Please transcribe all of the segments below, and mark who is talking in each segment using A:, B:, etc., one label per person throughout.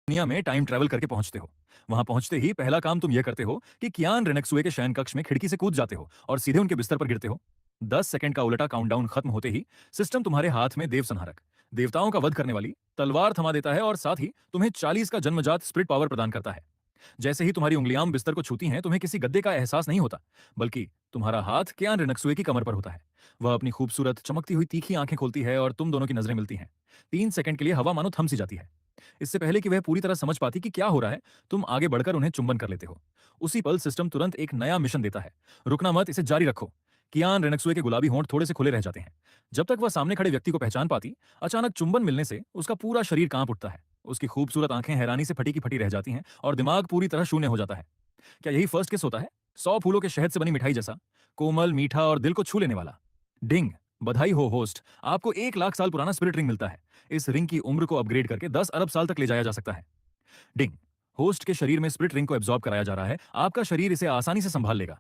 A: दुनिया में time travel करके पहुंचते हो। वहां पहुंचते ही पहला काम तुम यह करते हो कि कियान रेनेक्सुए के शयन कक्ष में खिड़की से कूद जाते हो और सीधे उनके बिस्तर पर गिरते हो। 10 सेकंड का उलटा काउंटडाउन खत्म होते ही सिस्टम तुम्हारे हाथ में देव संहारक, देवताओं का वध करने वाली तलवार थमा देता है और साथ ही तुम्हें 40 का जन्मजात स्पिरिट पावर प्रदान करता है। जैसे ही तुम्हारी उंगलियां बिस्तर को छूती हैं, तुम्हें किसी गद्दे का एहसास नहीं होता, बल्कि तुम्हारा हाथ कियान रेनेक्सुए की कमर पर होता है। वह अपनी खूबसूरत चमकती हुई तीखी आंखें खोलती है और तुम दोनों की नजरें मिलती हैं। 3 सेकंड के लिए हवा मानो थम सी जाती है। इससे पहले कि वह पूरी तरह समझ पाती कि क्या हो रहा है, तुम आगे बढ़कर उन्हें चुंबन कर लेते हो। उसी पल सिस्टम तुरंत एक नया मिशन देता है। रुकना मत, इसे जारी रखो। कियान रेनेक्सुए के गुलाबी होंठ थोड़े से खुले रह जाते हैं। जब तक वह सामने खड़े व्यक्ति को पहचान पाती, अचानक चुंबन मिलने से उसका पूरा शरीर कांप उठता है। उसकी खूबसूरत आंखें हैरानी से फटी की फटी रह जाती हैं और दिमाग पूरी तरह शून्य हो जाता है। क्या यही फर्स्ट किस होता है? 100 फूलों के शहद से बनी मिठाई जैसा, कोमल, मीठा और दिल को छू लेने वाला। डिंग! बधाई हो होस्ट, आपको 1 लाख साल पुराना स्पिरिट रिंग मिलता है। इस रिंग की उम्र को अपग्रेड करके 10 अरब साल तक ले जाया जा सकता है। डिंग! होस्ट के शरीर में स्पिरिट रिंग को एब्जॉर्ब कराया जा रहा है, आपका शरीर इसे आसानी से संभाल लेगा।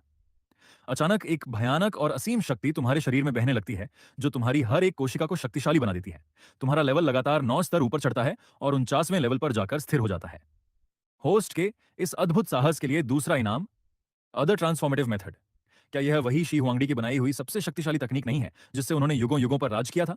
A: अचानक एक भयानक और असीम शक्ति तुम्हारे शरीर में बहने लगती है, जो तुम्हारी हर एक कोशिका को शक्तिशाली बना देती है। तुम्हारा लेवल लगातार 9 स्तर ऊपर चढ़ता है और 49वें लेवल पर जाकर स्थिर हो जाता है। होस्ट के इस अद्भुत साहस के लिए दूसरा इनाम, अदर ट्रांसफॉर्मेटिव मेथड। क्या यह वही शी हुआंगडी की बनाई हुई सबसे शक्तिशाली तकनीक नहीं है, जिससे उन्होंने युगों युगों पर राज किया था?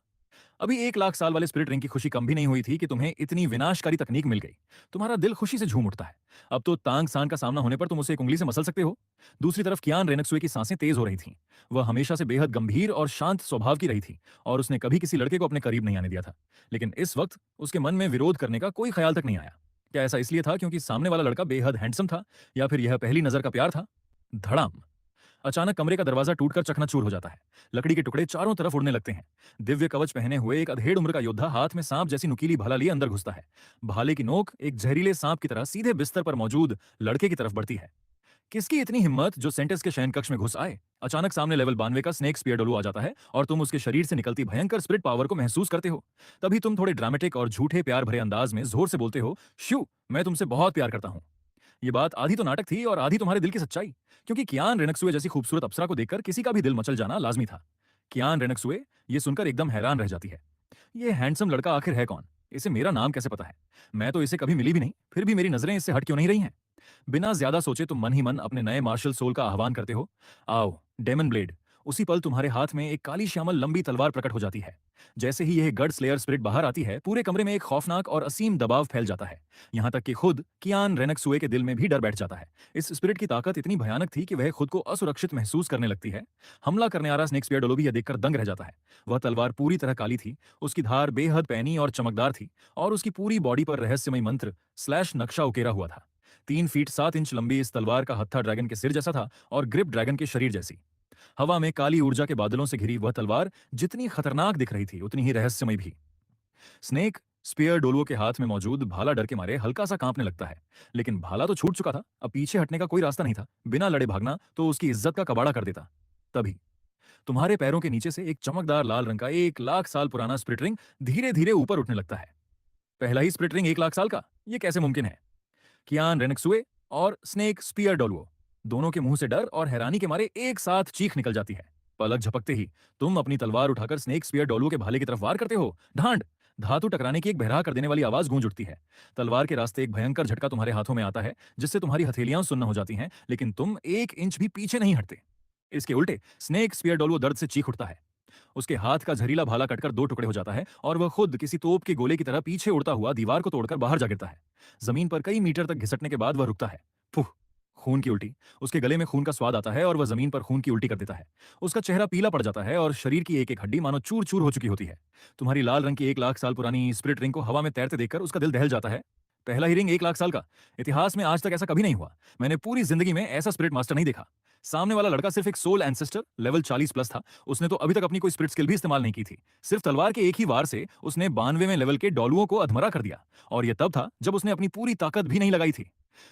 A: अभी 1 लाख साल वाले स्पिरिट रिंग की खुशी कम भी नहीं हुई थी कि तुम्हें इतनी विनाशकारी तकनीक मिल गई। तुम्हारा दिल खुशी से झूम उठता है। अब तो तांग सान का सामना होने पर तुम उसे एक उंगली से मसल सकते हो। दूसरी तरफ कियान रेनेक्सुए की सांसें तेज हो रही थीं। वह हमेशा से बेहद गंभीर और शांत स्वभाव की रही थी और उसने कभी किसी लड़के को अपने करीब नहीं आने दिया था। लेकिन इस वक्त उसके मन में विरोध करने का कोई ख्याल तक नहीं आया। क्या ऐसा इसलिए था क्योंकि सामने वाला लड़का बेहद हैंडसम था, या फिर यह पहली नजर का प्यार था? धड़ाम! अचानक कमरे का दरवाजा टूटकर चकनाचूर हो जाता है। लकड़ी के टुकड़े चारों तरफ उड़ने लगते हैं। दिव्य कवच पहने हुए एक अधेड़ उम्र का योद्धा हाथ में सांप जैसी नुकीली भाला लिए अंदर घुसता है। भाले की नोक एक जहरीले सांप की तरह सीधे बिस्तर पर मौजूद लड़के की तरफ बढ़ती है। किसकी इतनी हिम्मत जो सेंटेंस के शयन कक्ष में घुस आए? अचानक सामने लेवल 92 का स्नेक स्पीयर डोलू आ जाता है और तुम उसके शरीर से निकलती भयंकर स्पिरिट पावर को महसूस करते हो। तभी तुम थोड़े ड्रामेटिक और झूठे प्यार भरे अंदाज में जोर से बोलते हो, शू, मैं तुमसे बहुत प्यार करता हूं। ये बात आधी तो नाटक थी और आधी तुम्हारे दिल की सच्चाई, क्योंकि कियान रेनेक्सुए जैसी खूबसूरत अप्सरा को देखकर किसी का भी दिल मचल जाना लाजमी था। कियान रेनेक्सुए ये सुनकर एकदम हैरान रह जाती है। ये हैंडसम लड़का आखिर है कौन? इसे मेरा नाम कैसे पता है? मैं तो इसे कभी मिली भी नहीं, फिर भी मेरी नजरें इससे हट क्यों नहीं रही हैं? बिना ज्यादा सोचे तुम मन ही मन अपने नए मार्शल सोल का आह्वान करते हो। आओ, डेमन ब्लेड! उसी पल तुम्हारे हाथ में एक काली श्यामल लंबी तलवार प्रकट हो जाती है। जैसे ही यह गड स्लेयर स्पिरिट बाहर आती है, पूरे कमरे में एक खौफनाक और असीम दबाव फैल जाता है। यहां तक कि खुद कियान रेनेक्सुए के दिल में भी डर बैठ जाता है। इस स्पिरिट की ताकत इतनी भयानक थी कि वह खुद को असुरक्षित महसूस करने लगती है। हमला करने आ रहा स्नेक स्पीयर डोलो भी यह देखकर दंग रह जाता है। वह तलवार पूरी तरह काली थी, उसकी धार बेहद पैनी और चमकदार थी, और उसकी पूरी बॉडी पर रहस्यमय मंत्र स्लैश नक्शा उकेरा हुआ था। 3 फीट 7 इंच लंबी इस तलवार का हत्था ड्रैगन के सिर जैसा था और ग्रिप ड्रैगन के शरीर जैसी। हवा में काली ऊर्जा के बादलों से घिरी वह तलवार जितनी खतरनाक दिख रही थी, उतनी ही रहस्यमय भी। स्नेक स्पीयर डोलुओ के हाथ में मौजूद भाला डर के मारे हल्का सा कांपने लगता है। लेकिन भाला तो छूट चुका था, अब पीछे हटने का कोई रास्ता नहीं था। बिना लड़े भागना तो उसकी इज्जत का कबाड़ा कर देता। तभी तुम्हारे पैरों के नीचे से एक चमकदार लाल रंग का 1 लाख साल पुराना स्प्लिट रिंग धीरे धीरे ऊपर उठने लगता है। पहला ही स्प्लिट रिंग 1 लाख साल का? ये कैसे मुमकिन है? कियान रेनेक्सुए और स्नेक स्पीयर डोलुओ दोनों के मुंह से डर और हैरानी के मारे एक साथ चीख निकल जाती है। पलक झपकते ही तुम अपनी तलवार उठाकर स्नेक स्पीयर डोलुओ के भाले की तरफ वार करते हो। ढांड! धातु टकराने की एक बहरा कर देने वाली आवाज गूंज उठती है। तलवार के रास्ते एक भयंकर झटका तुम्हारे हाथों में आता है, जिससे तुम्हारी हथेलियां सुन्न हो जाती हैं, लेकिन तुम 1 इंच भी पीछे नहीं हटते। इसके उल्टे स्नेक स्पीयर डोलुओ दर्द से चीख उठता है। उसके हाथ का जहरीला भाला कटकर 2 टुकड़े हो जाता है और वह खुद किसी तोप के गोले की तरह पीछे उड़ता हुआ दीवार को तोड़कर बाहर जा गिरता है। जमीन पर कई मीटर तक घिसटने के बाद वह रुकता है। फुह! खून की उल्टी! उसके गले में खून का स्वाद आता है और वह जमीन पर खून की उल्टी कर देता है। उसका चेहरा पीला पड़ जाता है और शरीर की एक एक हड्डी मानो चूर चूर हो चुकी होती है। तुम्हारी लाल रंग की 1 लाख साल पुरानी स्पिरिट रिंग को हवा में तैरते देखकर उसका दिल दहल जाता है। पहला ही रिंग 1 लाख साल का? इतिहास में आज तक ऐसा कभी नहीं हुआ। मैंने पूरी जिंदगी में ऐसा स्पिरिट मास्टर नहीं देखा। सामने वाला लड़का सिर्फ एक सोल एंसेस्टर लेवल 40 प्लस था। उसने तो अभी तक अपनी कोई स्पिरिट स्किल भी इस्तेमाल नहीं की थी। सिर्फ तलवार के एक ही वार से उसने 92वें लेवल के डॉलुओं को अधमरा कर दिया, और यह तब था जब उसने अपनी पूरी ताकत भी नहीं लगाई थी।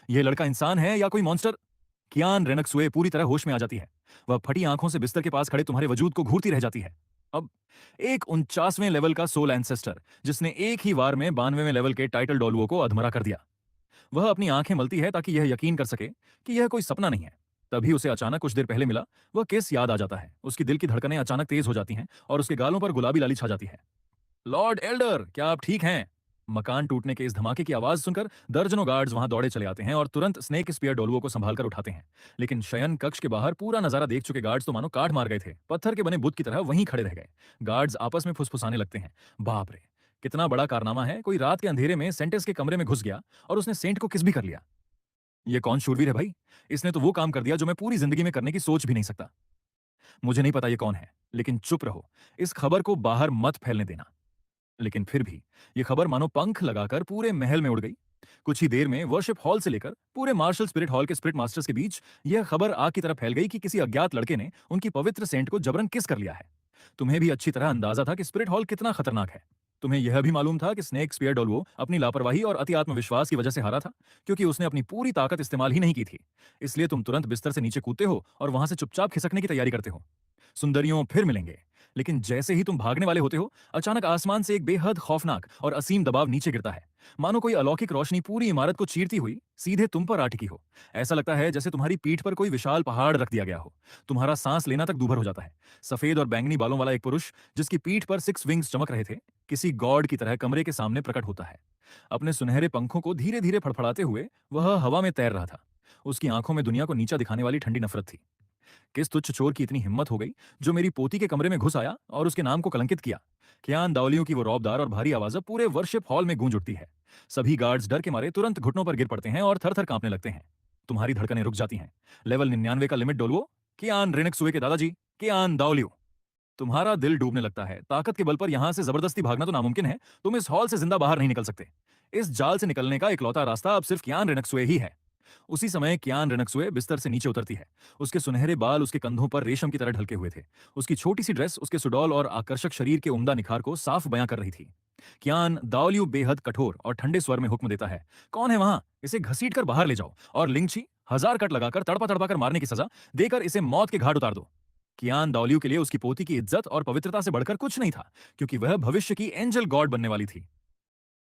A: यह लड़का इंसान है या कोई मॉन्स्टर? कियान रेनेक्सुए पूरी तरह होश में आ जाती है। वह फटी आंखों से बिस्तर के पास खड़े तुम्हारे वजूद को घूरती रह जाती है। अब एक 49वें लेवल का सोल एंसेस्टर, जिसने एक ही वार में 92वें लेवल के टाइटल डॉलुओं को अधमरा कर दिया। वह अपनी आंखें मलती है ताकि यह यकीन कर सके कि यह कोई सपना नहीं है। तभी उसे अचानक कुछ देर पहले मिला वह किस याद आ जाता है। उसकी दिल की धड़कनें अचानक तेज हो जाती हैं और उसके गालों पर गुलाबी लाली छा जाती है। लॉर्ड एल्डर, क्या आप ठीक हैं? मकान टूटने के इस धमाके की आवाज सुनकर दर्जनों गार्ड्स वहां दौड़े चले आते हैं और तुरंत स्नेक स्पीयर डोलुओ को संभालकर उठाते हैं। लेकिन शयन कक्ष के बाहर पूरा नजारा देख चुके गार्ड्स तो मानो काट मार गए थे, पत्थर के बने बुत की तरह वहीं खड़े रह गए। गार्ड्स आपस में फुसफुसाने लगते हैं, बाप रे, कितना बड़ा कारनामा है, कोई रात के अंधेरे में सेंटेस के कमरे में घुस गया और उसने सेंट को किस भी कर लिया। ये कौन शूरवीर है भाई? इसने तो वो काम कर दिया जो मैं पूरी जिंदगी में करने की सोच भी नहीं सकता। मुझे नहीं पता ये कौन है, लेकिन चुप रहो, इस खबर को बाहर मत फैलने देना। लेकिन फिर भी ये खबर मानो पंख लगाकर पूरे महल में उड़ गई। कुछ ही देर में वर्शिप हॉल से लेकर पूरे मार्शल स्पिरिट हॉल के स्पिरिट मास्टर्स के बीच यह खबर आग की तरह फैल गई कि किसी अज्ञात लड़के ने उनकी पवित्र सेंट को जबरन किस कर लिया है। तुम्हें भी अच्छी तरह अंदाजा था कि स्पिरिट हॉल कितना खतरनाक है। तुम्हें यह भी मालूम था कि स्नेक स्पीयर डोल्वो अपनी लापरवाही और अति आत्मविश्वास की वजह से हारा था, क्योंकि उसने अपनी पूरी ताकत इस्तेमाल ही नहीं की थी। इसलिए तुम तुरंत बिस्तर से नीचे कूदते हो और वहां से चुपचाप खिसकने की तैयारी करते हो। सुंदरियों फिर मिलेंगे। लेकिन जैसे ही तुम भागने वाले होते हो, अचानक आसमान से एक बेहद खौफनाक और असीम दबाव नीचे गिरता है। मानो कोई अलौकिक रोशनी पूरी इमारत को चीरती हुई सीधे तुम पर आ टिकी हो। ऐसा लगता है जैसे तुम्हारी पीठ पर कोई विशाल पहाड़ रख दिया गया हो। तुम्हारा सांस लेना तक दूभर हो जाता है। सफेद और बैंगनी बालों वाला एक पुरुष, जिसकी पीठ पर 6 विंग्स चमक रहे थे, किसी गॉड की तरह कमरे के सामने प्रकट होता है। अपने सुनहरे पंखों को धीरे धीरे फड़फड़ाते हुए वह हवा में तैर रहा था। उसकी आंखों में दुनिया को नीचा दिखाने वाली ठंडी नफरत थी। किस तुच्छ चोर की इतनी हिम्मत हो गई जो मेरी पोती के कमरे में घुस आया और उसके नाम को कलंकित किया। क्यान दावलियों की वो रौबदार और भारी आवाज अब पूरे वर्शिप हॉल में गूंज उठती है। सभी गार्ड्स डर के मारे तुरंत घुटनों पर गिर पड़ते हैं और थर थर कांपने लगते हैं। तुम्हारी धड़कनें रुक जाती हैं। लेवल 99 का लिमिट डोलवो। क्यान रिनेक्सुए के दादाजी, क्यान दावलियो। तुम्हारा दिल डूबने लगता है। ताकत के बल पर यहां से जबरदस्ती भागना तो नामुमकिन है। तुम इस हॉल से जिंदा बाहर नहीं निकल सकते। इस जाल से निकलने का इकलौता रास्ता अब सिर्फ क्यान रिनेक्सुए ही है। उसी समय क्यान रिनेक्सुए बिस्तर से नीचे उतरती है। उसके सुनहरे बाल उसके कंधों पर रेशम की तरह ढलके हुए थे। उसकी छोटी सी ड्रेस उसके सुडौल और आकर्षक शरीर के उम्दा निखार को साफ बयां कर रही थी। क्यान दावलियू बेहद कठोर और ठंडे स्वर में हुक्म देता है, कौन है वहां? इसे घसीट कर बाहर ले जाओ और लिंगची 1000 कट लगाकर तड़पा तड़पा कर मारने की सजा देकर इसे मौत के घाट उतार दो। कियान दावलियू के लिए उसकी पोती की इज्जत और पवित्रता से बढ़कर कुछ नहीं था, क्योंकि वह भविष्य की एंजल गॉड बनने वाली थी।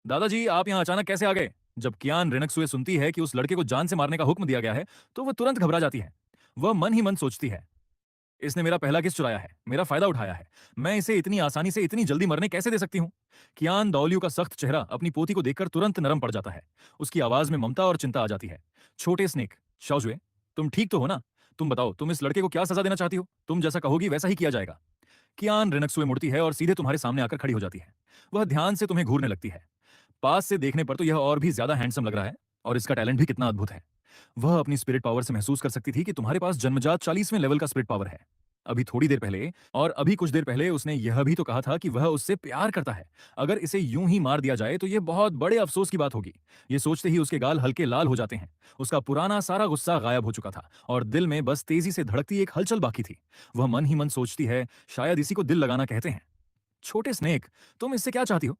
A: दादाजी, आप यहाँ अचानक कैसे आ गए? जब कियान रिनेक्सुए सुनती है कि उस लड़के को जान से मारने का हुक्म दिया गया है, तो वह तुरंत घबरा जाती है। वह मन ही मन सोचती है, इसने मेरा पहला किस चुराया है, मेरा फायदा उठाया है। मैं इसे इतनी आसानी से इतनी जल्दी मरने कैसे दे सकती हूँ? कियान दावलियू का सख्त चेहरा अपनी पोती को देखकर तुरंत नरम पड़ जाता है। उसकी आवाज में ममता और चिंता आ जाती है। छोटे स्नेक, शाओजुए, तुम ठीक तो हो ना? तुम बताओ, तुम इस लड़के को क्या सजा देना चाहती हो? तुम जैसा कहोगी वैसा ही किया जाएगा। कियान रिनेक्सुए मुड़ती है और सीधे तुम्हारे सामने आकर खड़ी हो जाती है। वह ध्यान से तुम्हें घूरने लगती है। पास से देखने पर तो यह और भी ज्यादा हैंडसम लग रहा है, और इसका टैलेंट भी कितना अद्भुत है। वह अपनी स्पिरिट पावर से महसूस कर सकती थी कि तुम्हारे पास जन्मजात 40वें लेवल का स्पिरिट पावर है। अभी थोड़ी देर पहले और अभी कुछ देर पहले उसने यह भी तो कहा था कि वह उससे प्यार करता है। अगर इसे यूं ही मार दिया जाए तो यह बहुत बड़े अफसोस की बात होगी। ये सोचते ही उसके गाल हल्के लाल हो जाते हैं। उसका पुराना सारा गुस्सा गायब हो चुका था और दिल में बस तेजी से धड़कती एक हलचल बाकी थी। वह मन ही मन सोचती है, शायद इसी को दिल लगाना कहते हैं। छोटे स्नेक, तुम इससे क्या चाहती हो?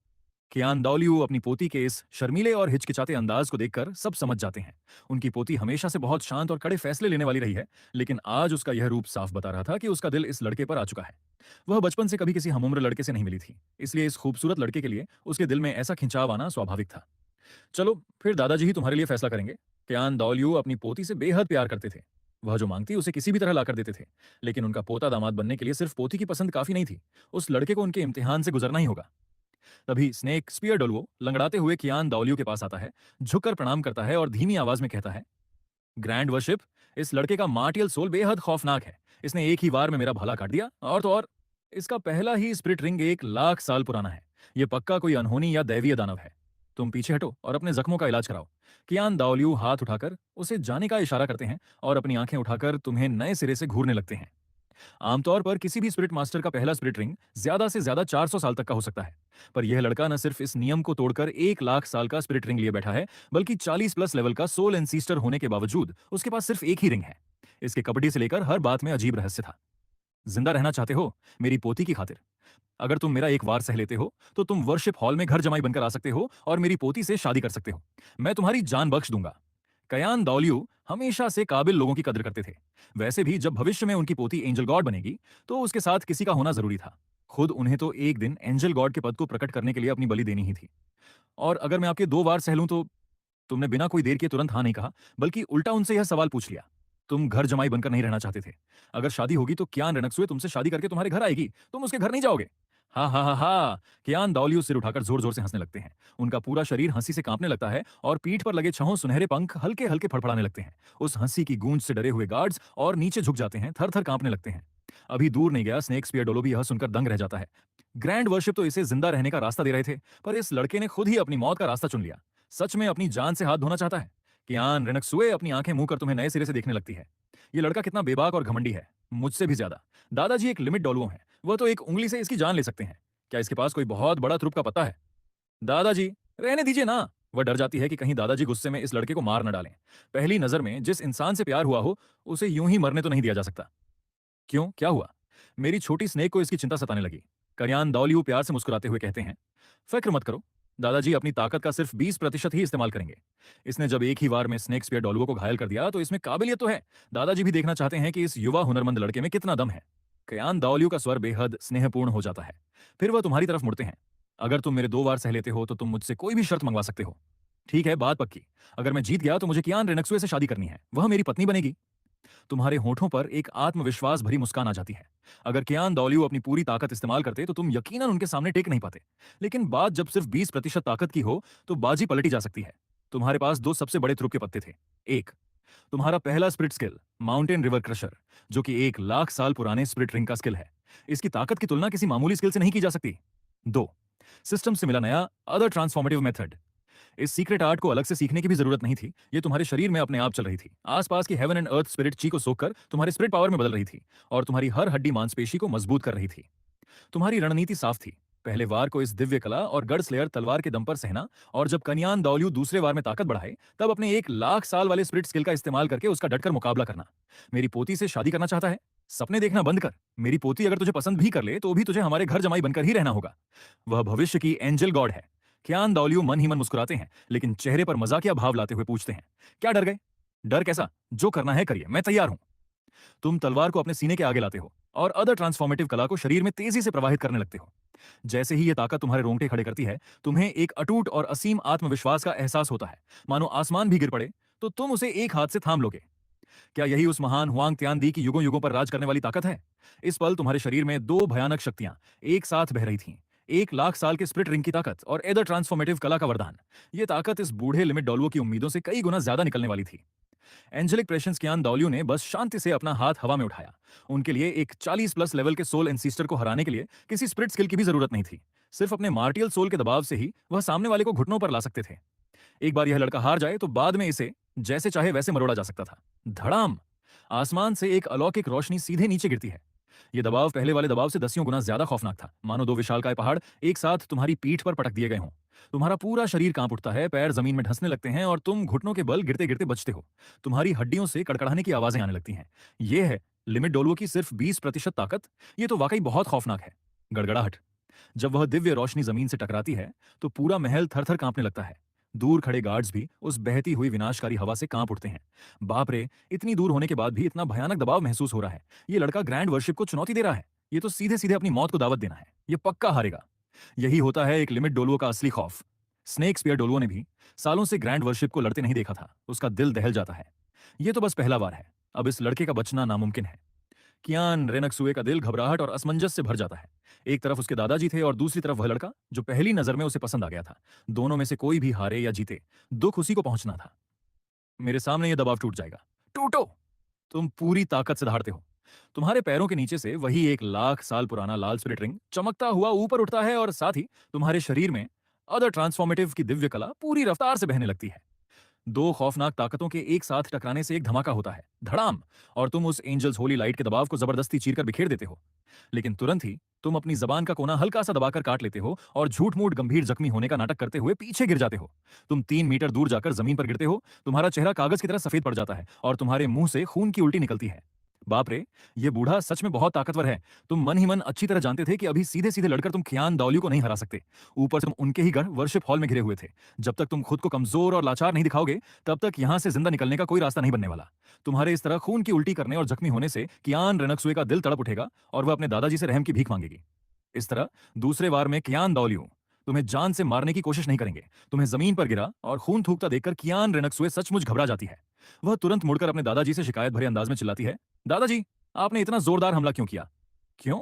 A: कियान दावलियू अपनी पोती के इस शर्मीले और हिचकिचाते अंदाज को देखकर सब समझ जाते हैं। उनकी पोती हमेशा से बहुत शांत और कड़े फैसले लेने वाली रही है, लेकिन आज उसका यह रूप साफ बता रहा था कि उसका दिल इस लड़के पर आ चुका है। वह बचपन से कभी किसी हमउम्र लड़के से नहीं मिली थी, इसलिए इस खूबसूरत लड़के के लिए उसके दिल में ऐसा खिंचाव आना स्वाभाविक था। चलो, फिर दादाजी ही तुम्हारे लिए फैसला करेंगे। कियान दावलियू अपनी पोती से बेहद प्यार करते थे। वह जो मांगती उसे किसी भी तरह लाकर देते थे, लेकिन उनका पोता दामाद बनने के लिए सिर्फ पोती की पसंद काफी नहीं थी। उस लड़के को उनके इम्तिहान से गुजरना ही होगा। तभी स्नेक स्पीयर डोल्वो लंगड़ाते हुए कियान दावलियो के पास आता है, झुककर प्रणाम करता है और धीमी आवाज में कहता है, ग्रैंड वर्शिप, इस लड़के का मार्टियल सोल बेहद खौफनाक है। इसने एक ही बार में मेरा भला काट दिया, और तो और इसका पहला ही स्पिरिट रिंग 1 लाख साल पुराना है। यह पक्का कोई अनहोनी या दैवीय दानव है। तुम पीछे हटो और अपने जख्मों का इलाज कराओ। कियान दावलियो हाथ उठाकर उसे जाने का इशारा करते हैं और अपनी आंखें उठाकर तुम्हें नए सिरे से घूरने लगते हैं। आमतौर पर किसी भी स्पिरिट मास्टर का पहला स्पिरिट रिंग ज्यादा से ज्यादा 400 साल तक का हो सकता है, पर यह लड़का न सिर्फ इस नियम को तोड़कर 1 लाख साल का स्पिरिट रिंग लिए बैठा है, बल्कि 40 प्लस लेवल का सोल एंसीस्टर होने के बावजूद उसके पास सिर्फ एक ही रिंग है। इसके कबड्डी से लेकर हर बात में अजीब रहस्य था। जिंदा रहना चाहते हो मेरी पोती की खातिर? अगर तुम मेरा एक वार सह लेते हो तो तुम वर्शिप हॉल में घर जमाई बनकर आ सकते हो और मेरी पोती से शादी कर सकते हो। मैं तुम्हारी जान बख्श दूंगा। कयान दावलियू हमेशा से काबिल लोगों की कदर करते थे। वैसे भी जब भविष्य में उनकी पोती एंजल गॉड बनेगी तो उसके साथ किसी का होना जरूरी था। खुद उन्हें तो एक दिन एंजल गॉड के पद को प्रकट करने के लिए अपनी बलि देनी ही थी। और अगर मैं आपके 2 वार सह लूं तो? तुमने बिना कोई देर किए तुरंत हाँ नहीं कहा, बल्कि उल्टा उनसे यह सवाल पूछ लिया। तुम घर जमाई बनकर नहीं रहना चाहते थे। अगर शादी होगी तो क्यान रेनक्सुए तुमसे शादी करके तुम्हारे घर आएगी, तुम उसके घर नहीं जाओगे। हाँ हाँ हाँ हाँ। कियान दाओलियो सिर उठाकर जोर जोर से हंसने लगते हैं। उनका पूरा शरीर हंसी से कांपने लगता है और पीठ पर लगे छहों सुनहरे पंख हल्के हल्के फड़फड़ाने लगते हैं। उस हंसी की गूंज से डरे हुए गार्ड्स और नीचे झुक जाते हैं, थर थर कांपने लगते हैं। अभी दूर नहीं गया स्नेक स्पीयर डोलो भी यह सुनकर दंग रह जाता है। ग्रैंड वर्शिप तो इसे जिंदा रहने का रास्ता दे रहे थे, पर इस लड़के ने खुद ही अपनी मौत का रास्ता चुन लिया। सच में अपनी जान से हाथ धोना चाहता है। कियान रेनक्सुए अपनी आंखें मुंह कर तुम्हें नए सिरे से देखने लगती है। ये लड़का कितना बेबाक और घमंडी है, मुझसे भी ज्यादा। दादाजी एक लिमिट डॉलुओ हैं, वह तो एक उंगली से इसकी जान ले सकते हैं। क्या इसके पास कोई बहुत बड़ा तुरुप का पत्ता है? दादाजी, रहने दीजिए ना। वह डर जाती है कि कहीं दादाजी गुस्से में इस लड़के को मार न डालें। पहली नजर में जिस इंसान से प्यार हुआ हो, उसे यूं ही मरने तो नहीं दिया जा सकता। क्यों, क्या हुआ? मेरी छोटी स्नेक को इसकी चिंता सताने लगी। करियान दाओलियू प्यार से मुस्कुराते हुए कहते हैं, फिक्र मत करो, दादाजी अपनी ताकत का सिर्फ 20% ही इस्तेमाल करेंगे। इसने जब एक ही बार में स्नेक स्पियर डॉलुओ को घायल कर दिया तो इसमें काबिलियत तो है। दादाजी भी देखना चाहते हैं कि इस युवा हुनरमंद लड़के में कितना दम है। कयान दाओलियू का स्वर बेहद स्नेहपूर्ण हो जाता है। फिर वह तुम्हारी तरफ मुड़ते हैं। अगर तुम मेरे 2 बार सह लेते हो तो तुम मुझसे कोई भी शर्त मंगवा सकते हो। ठीक है, बात पक्की। अगर मैं जीत गया तो मुझे कियान रेनक्सुए से शादी करनी है, वह मेरी पत्नी बनेगी। तुम्हारे होठों पर एक आत्मविश्वास भरी मुस्कान आ जाती है। अगर कियान दौलियो अपनी पूरी ताकत इस्तेमाल करते तो तुम यकीनन उनके सामने टेक नहीं पाते। लेकिन बात जब सिर्फ 20% ताकत की हो तो बाजी पलटी जा सकती है। तुम्हारे पास 2 सबसे बड़े तुरुप के पत्ते थे। एक, तुम्हारा पहला spirit skill mountain river crusher, जो कि 1 लाख साल पुराने स्पिरिट रिंग का स्किल है। इसकी ताकत की तुलना किसी मामूली स्किल से नहीं की जा सकती। 2, सिस्टम से मिला नया अदर ट्रांसफॉर्मेटिव मेथड। इस सीक्रेट आर्ट को अलग से सीखने की भी जरूरत नहीं थी, ये तुम्हारे शरीर में अपने आप चल रही थी। आसपास की हेवन एंड अर्थ स्पिरिट ची को सोखकर तुम्हारे स्पिरिट पावर में बदल रही थी और तुम्हारी हर हड्डी मांसपेशी को मजबूत कर रही थी। तुम्हारी रणनीति साफ थी, पहले वार को इस दिव्य कला और गढ़ स्लेयर तलवार के दम पर सहना, और जब कन्यान दौलियू दूसरे वार में ताकत बढ़ाए तब अपने 1 लाख साल वाले स्पिरिट स्किल का इस्तेमाल करके उसका डटकर मुकाबला करना। मेरी पोती से शादी करना चाहता है? सपने देखना बंद कर। मेरी पोती अगर तुझे पसंद भी कर ले तो भी तुझे हमारे घर जमाई बनकर ही रहना होगा। वह भविष्य की एंजल गॉड है। क्यान दाओलियू मन ही मन मुस्कुराते हैं, लेकिन चेहरे पर मजाकिया भाव लाते हुए पूछते हैं, क्या डर गए? डर कैसा? जो करना है करिए, मैं तैयार हूं। तुम तलवार को अपने सीने के आगे लाते हो और अदर ट्रांसफॉर्मेटिव कला को शरीर में तेजी से प्रवाहित करने लगते हो। जैसे ही यह ताकत तुम्हारे रोंगटे खड़े करती है, तुम्हें एक अटूट और असीम आत्मविश्वास का एहसास होता है, मानो आसमान भी गिर पड़े तो तुम उसे एक हाथ से थाम लोगे। क्या यही उस महान हुआंग त्यान दी की युगों युगों पर राज करने वाली ताकत है? इस पल तुम्हारे शरीर में 2 भयानक शक्तियां एक साथ बह रही थीं। 1 लाख साल के स्प्लिट रिंग की ताकत और एदर ट्रांसफॉर्मेटिव कला का वरदान। यह ताकत इस बूढ़े लिमिट डॉलुओ की उम्मीदों से कई गुना ज्यादा निकलने वाली थी। एंजेलिक प्रेशंस कियान दाओलियो ने बस शांति से अपना हाथ हवा में उठाया। उनके लिए एक 40+ लेवल के सोल एंसीस्टर को हराने के लिए किसी स्प्रिट स्किल की भी जरूरत नहीं थी। सिर्फ अपने मार्टियल सोल के दबाव से ही वह सामने वाले को घुटनों पर ला सकते थे। एक बार यह लड़का हार जाए तो बाद में इसे जैसे चाहे वैसे मरोड़ा जा सकता था। धड़ाम! आसमान से एक अलौकिक रोशनी सीधे नीचे गिरती है। यह दबाव पहले वाले दबाव से 10 गुना ज्यादा खौफनाक था, मानो 2 विशालकाय पहाड़ एक साथ तुम्हारी पीठ पर पटक दिए गए हों। तुम्हारा पूरा शरीर कांप उठता है, पैर जमीन में धंसने लगते हैं और तुम घुटनों के बल गिरते गिरते बचते हो। तुम्हारी हड्डियों से कड़कड़ाने की आवाजें आने लगती हैं। यह है लिमिट डोलुओ की सिर्फ 20% ताकत। यह तो वाकई बहुत खौफनाक है। गड़गड़ाहट! जब वह दिव्य रोशनी जमीन से टकराती है तो पूरा महल थर-थर कांपने लगता है। दूर खड़े गार्ड्स भी उस बहती हुई विनाशकारी हवा से कांप उठते हैं। बाप रे, इतनी दूर होने के बाद भी इतना भयानक दबाव महसूस हो रहा है। ये लड़का ग्रैंड वर्शिप को चुनौती दे रहा है। ये तो सीधे-सीधे अपनी मौत को दावत देना है। ये पक्का हारेगा। यही होता है एक लिमिट डोलुओ का असली खौफ। स्नेक स्पियर डोलुओ ने भी सालों से ग्रैंड वर्शिप को लड़ते नहीं देखा था। उसका दिल दहल जाता है। ये तो बस पहला वार है। अब इस लड़के का बचना नामुमकिन है। कियान रेनक्सुए का दिल घबराहट और असमंजस से भर जाता है। एक तरफ उसके दादाजी थे और दूसरी तरफ वह लड़का जो पहली नजर में उसे पसंद आ गया था। दोनों में से कोई भी हारे या जीते, दुख उसी को पहुंचना था। मेरे सामने यह दबाव टूट जाएगा। टूटो! तुम पूरी ताकत से दहाड़ते हो। तुम्हारे पैरों के नीचे से वही 1 लाख साल पुराना लाल स्पिरिट रिंग चमकता हुआ ऊपर उठता है और साथ ही तुम्हारे शरीर में अदर ट्रांसफॉर्मेटिव की दिव्य कला पूरी रफ्तार से बहने लगती है। 2 खौफनाक ताकतों के एक साथ टकराने से एक धमाका होता है, धड़ाम! और तुम उस एंजल्स होली लाइट के दबाव को जबरदस्ती चीरकर बिखेर देते हो। लेकिन तुरंत ही तुम अपनी जबान का कोना हल्का सा दबाकर काट लेते हो और झूठ-मूठ गंभीर जख्मी होने का नाटक करते हुए पीछे गिर जाते हो। तुम 3 मीटर दूर जाकर जमीन पर गिरते हो, तुम्हारा चेहरा कागज की तरह सफेद पड़ जाता है और तुम्हारे मुंह से खून की उल्टी निकलती है। बाप रे! ये बूढ़ा सच में बहुत ताकतवर है। तुम मन ही मन अच्छी तरह जानते थे कि अभी सीधे-सीधे लड़कर तुम खियान दाओलियो को नहीं हरा सकते। ऊपर से तुम उनके ही घर वर्शिप हॉल में घिरे हुए थे। जब तक तुम खुद को कमजोर और लाचार नहीं दिखाओगे, तब तक यहां से जिंदा निकलने का कोई रास्ता नहीं बनने वाला। तुम्हारे इस तरह खून की उल्टी करने और जख्मी होने से कियान रेनक्सुए का दिल तड़प उठेगा और वह अपने दादाजी से रहम की भीख मांगेगी। इस तरह दूसरे वार में कियान दाओलियो तुम्हें जान से मारने की कोशिश नहीं करेंगे। तुम्हें जमीन पर गिरा और खून थूकता देखकर कियान रेनक्सुए सचमुच घबरा जाती है। वह तुरंत मुड़कर अपने दादाजी से शिकायत भरे अंदाज में चिल्लाती है, दादाजी, आपने इतना जोरदार हमला क्यों किया? क्यों?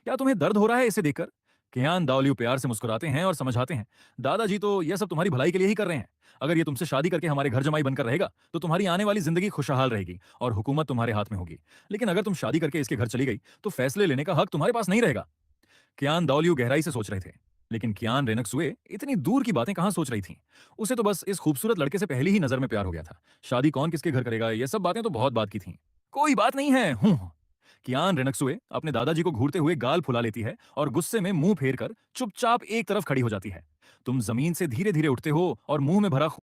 A: क्या तुम्हें दर्द हो रहा है इसे देखकर? कियान दाओलियो प्यार से मुस्कुराते हैं और समझाते हैं, दादाजी तो यह सब तुम्हारी भलाई के लिए ही कर रहे हैं। अगर ये तुमसे शादी करके हमारे घर जमाई बनकर रहेगा तो तुम्हारी आने वाली जिंदगी खुशहाल रहेगी और हुकूमत तुम्हारे हाथ में होगी। लेकिन अगर तुम शादी करके इसके घर चली गई तो फैसले लेने का हक तुम्हारे पास नहीं रहेगा। कियान दाओलियो गहराई से सोच रहे थे, लेकिन कियान रेनक्सुए इतनी दूर की बातें कहां सोच रही थी। उसे तो बस इस खूबसूरत लड़के से पहली ही नजर में प्यार हो गया था। शादी कौन किसके घर करेगा, ये सब बातें तो बहुत बात की थीं। कोई बात नहीं है, हूं। कियान रेनक्सुए अपने दादाजी को घूरते हुए गाल फुला लेती है और गुस्से में मुंह फेर कर चुपचाप एक तरफ खड़ी हो जाती है। तुम जमीन से धीरे धीरे उठते हो और मुंह में भरा खून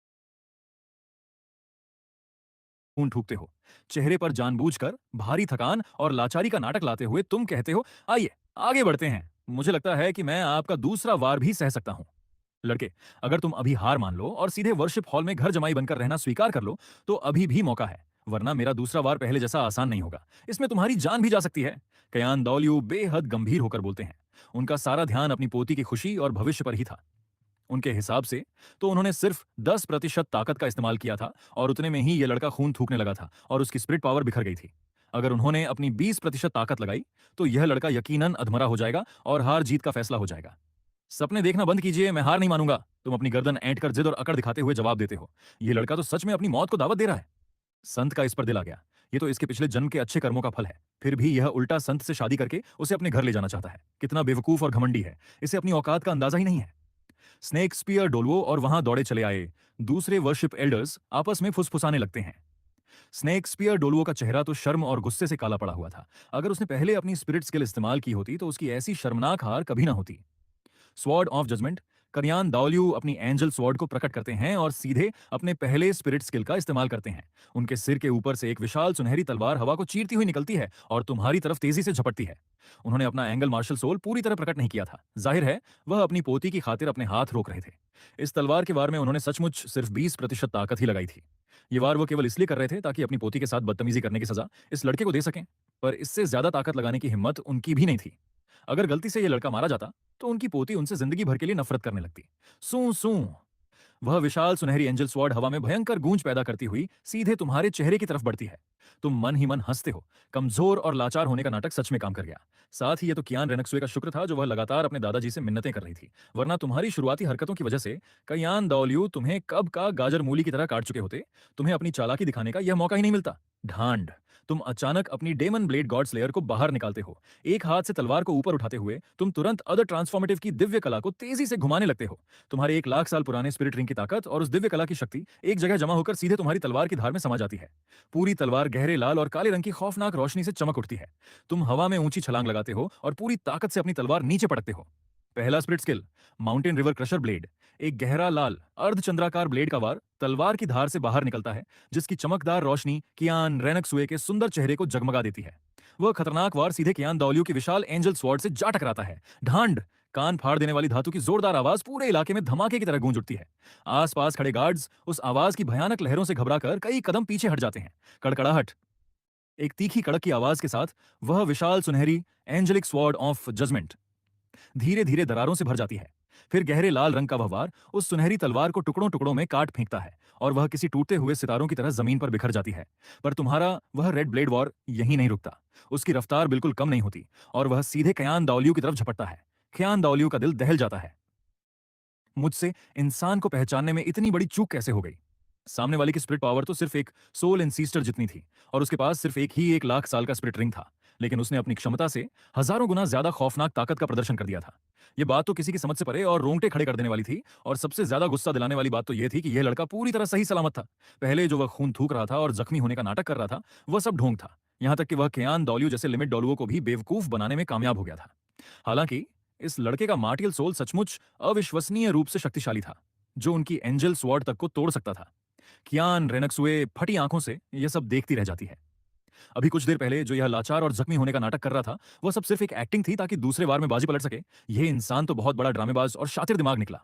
A: थूकते हो। चेहरे पर जानबूझकर भारी थकान और लाचारी का नाटक लाते हुए तुम कहते हो, आइए आगे बढ़ते हैं, मुझे लगता है कि मैं आपका दूसरा वार भी सह सकता हूं। लड़के, अगर तुम अभी हार मान लो और सीधे वर्शिप हॉल में घर जमाई बनकर रहना स्वीकार कर लो तो अभी भी मौका है, वरना मेरा दूसरा वार पहले जैसा आसान नहीं होगा। इसमें तुम्हारी जान भी जा सकती है। कयान दौलियो बेहद गंभीर होकर बोलते हैं। उनका सारा ध्यान अपनी पोती की खुशी और भविष्य पर ही था। उनके हिसाब से तो उन्होंने सिर्फ 10% ताकत का इस्तेमाल किया था और उतने में ही यह लड़का खून थूकने लगा था और उसकी स्पिरिट पावर बिखर गई थी। अगर उन्होंने अपनी 20% ताकत लगाई तो यह लड़का यकीनन अधमरा हो जाएगा और हार जीत का फैसला हो जाएगा। सपने देखना बंद कीजिए, मैं हार नहीं मानूंगा, तुम अपनी गर्दन ऐंठ कर जिद और अकड़ दिखाते हुए जवाब देते हो। यह लड़का तो सच में अपनी मौत को दावत दे रहा है। संत का इस पर दिल आ गया। ये तो इसके पिछले जन्म के अच्छे कर्मों का फल है, फिर भी यह उल्टा संत से शादी करके उसे अपने घर ले जाना चाहता है। कितना बेवकूफ और घमंडी है, इसे अपनी औकात का अंदाजा ही नहीं है। स्नेक स्पीयर डोलवो और वहां दौड़े चले आए दूसरे वर्शिप एल्डर्स आपस में फुसफुसाने लगते हैं। स्नेक स्पीयर डोलवो का चेहरा तो शर्म और गुस्से से काला पड़ा हुआ था। अगर उसने पहले अपनी स्पिरिट स्किल इस्तेमाल की होती तो उसकी ऐसी शर्मनाक हार कभी ना होती। स्वॉर्ड ऑफ जजमेंट, करियान दाओलियू अपनी एंजल स्वॉर्ड को प्रकट करते हैं और सीधे अपने पहले स्पिरिट स्किल का इस्तेमाल करते हैं। उनके सिर के ऊपर से एक विशाल सुनहरी तलवार हवा को चीरती हुई निकलती है और तुम्हारी तरफ तेजी से झपटती है। उन्होंने अपना एंगल मार्शल सोल पूरी तरह प्रकट नहीं किया था, जाहिर है वह अपनी पोती की खातिर अपने हाथ रोक रहे थे। इस तलवार के वार में उन्होंने सचमुच सिर्फ 20% ताकत ही लगाई थी। ये वार वो केवल इसलिए कर रहे थे ताकि अपनी पोती के साथ बदतमीजी करने की सजा इस लड़के को दे सकें, पर इससे ज्यादा ताकत लगाने की हिम्मत उनकी भी नहीं थी। अगर गलती से यह लड़का मारा जाता तो उनकी पोती उनसे जिंदगी भर के लिए नफरत करने लगती। सू सू, वह विशाल सुनहरी एंजल स्वॉर्ड हवा में भयंकर गूंज पैदा करती हुई सीधे तुम्हारे चेहरे की तरफ बढ़ती है। तुम मन ही मन हंसते हो। कमजोर और लाचार होने का नाटक सच में काम कर गया। साथ ही ये तो कियान रेनक्सुए का शुक्र था जो वह लगातार अपने दादाजी से मिन्नतें कर रही थी, वरना तुम्हारी शुरुआती हरकतों की वजह से कयान दौलियू तुम्हें कब का गाजर मूली की तरह काट चुके होते। तुम्हें अपनी चालाकी दिखाने का यह मौका ही नहीं मिलता। ढांड, तुम अचानक अपनी डेमन ब्लेड गॉड स्लेयर को बाहर निकालते हो। एक हाथ से तलवार को ऊपर उठाते हुए तुम तुरंत अदर ट्रांसफॉर्मेटिव की दिव्य कला को तेजी से घुमाने लगते हो। तुम्हारे 1 लाख साल पुराने स्पिरिट रिंग की ताकत और उस दिव्य कला की शक्ति एक जगह जमा होकर सीधे तुम्हारी तलवार की धार में समा जाती है। पूरी तलवार गहरे लाल और काले रंग की खौफनाक रोशनी से चमक उठती है। तुम हवा में ऊंची छलांग लगाते हो और पूरी ताकत से अपनी तलवार नीचे पटकते हो। पहला spirit skill, mountain river crusher blade. एक गहरा लाल अर्धचंद्राकार ब्लेड का वार तलवार की धार से बाहर निकलता है, जिसकी चमकदार रोशनी कियान रेनक्सुए के सुंदर चेहरे को जगमगा देती है। वह खतरनाक वार सीधे कियान दौलियो की विशाल एंजल स्वॉर्ड से जा टकराता है। ढांड, कान फाड़ देने वाली धातु की जोरदार आवाज पूरे इलाके में धमाके की तरह गूंज उठती है। आसपास खड़े गार्ड्स उस आवाज की भयानक लहरों से घबराकर कई कदम पीछे हट जाते हैं। कड़कड़ाहट, एक तीखी कड़क की आवाज के साथ वह विशाल सुनहरी एंजेलिक स्वॉर्ड ऑफ जजमेंट धीरे धीरे दरारों से भर जाती है। फिर गहरे लाल रंग का वह वार उस सुनहरी तलवार को टुकड़ों टुकड़ों में काट फेंकता है और वह किसी टूटते हुए सितारों की तरह जमीन पर बिखर जाती है। पर तुम्हारा वह रेड ब्लेड वॉर यहीं नहीं रुकता। उसकी रफ्तार बिल्कुल कम नहीं होती और वह सीधे कयान दाओलियो की तरफ झपटता है। कयान दाओलियो का दिल दहल जाता है। मुझसे इंसान को पहचानने में इतनी बड़ी चूक कैसे हो गई। सामने वाले की स्पिरिट पावर तो सिर्फ एक सोल इंसीस्टर जितनी थी और उसके पास सिर्फ एक ही 1 लाख साल का स्पिरिट रिंग था, लेकिन उसने अपनी क्षमता से हजारों गुना ज्यादा खौफनाक ताकत का प्रदर्शन कर दिया था। यह बात तो किसी की समझ से परे और रोंगटे खड़े कर देने वाली थी। और सबसे ज्यादा गुस्सा दिलाने वाली बात तो यह थी कि यह लड़का पूरी तरह सही सलामत था। पहले जो वह खून थूक रहा था और जख्मी होने का नाटक कर रहा था वह सब ढोंग था। यहां तक कि वह कियान दौलियो जैसे लिमिट डॉलुओ को भी बेवकूफ बनाने में कामयाब हो गया था। हालांकि इस लड़के का मार्टियल सोल सचमुच अविश्वसनीय रूप से शक्तिशाली था, जो उनकी एंजल स्वॉर्ड तक को तोड़ सकता था। कियान रेनक्सुए फटी आंखों से यह सब देखती रह जाती है। अभी कुछ देर पहले जो यह लाचार और जख्मी होने का नाटक कर रहा था वह सब सिर्फ एक एक्टिंग थी ताकि दूसरे बार में बाजी पलट सके। यह इंसान तो बहुत बड़ा ड्रामेबाज और शातिर दिमाग निकला।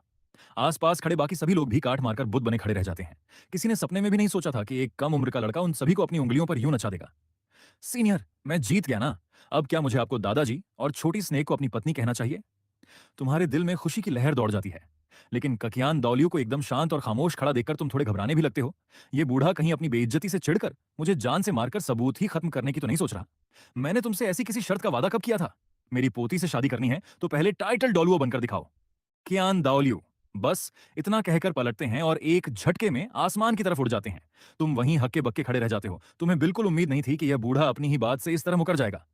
A: आसपास खड़े बाकी सभी लोग भी काट मारकर बुत बने खड़े रह जाते हैं। किसी ने सपने में भी नहीं सोचा था कि एक कम उम्र का लड़का उन सभी को अपनी उंगलियों पर यूं नचा देगा। सीनियर, मैं जीत गया ना। अब क्या मुझे आपको दादाजी और छोटी स्नेक को अपनी पत्नी कहना चाहिए? तुम्हारे दिल में खुशी की लहर दौड़ जाती है। लेकिन ककियान दौलियो को एकदम शांत और खामोश खड़ा देखकर तुम थोड़े घबराने भी लगते हो। ये बूढ़ा कहीं अपनी बेइज्जती से चिढ़कर मुझे जान से मारकर सबूत ही खत्म करने की तो नहीं सोच रहा। मैंने तुमसे ऐसी किसी शर्त का वादा कब किया था? मेरी पोती से शादी करनी है तो पहले टाइटल डोलुओ बनकर दिखाओ। कियान दाओलियो बस इतना कहकर पलटते हैं और एक झटके में आसमान की तरफ उड़ जाते हैं। तुम वहीं हक्के बक्के खड़े रह जाते हो। तुम्हें बिल्कुल उम्मीद नहीं थी कि यह बूढ़ा अपनी ही बात से इस तरह मुकर जाएगा।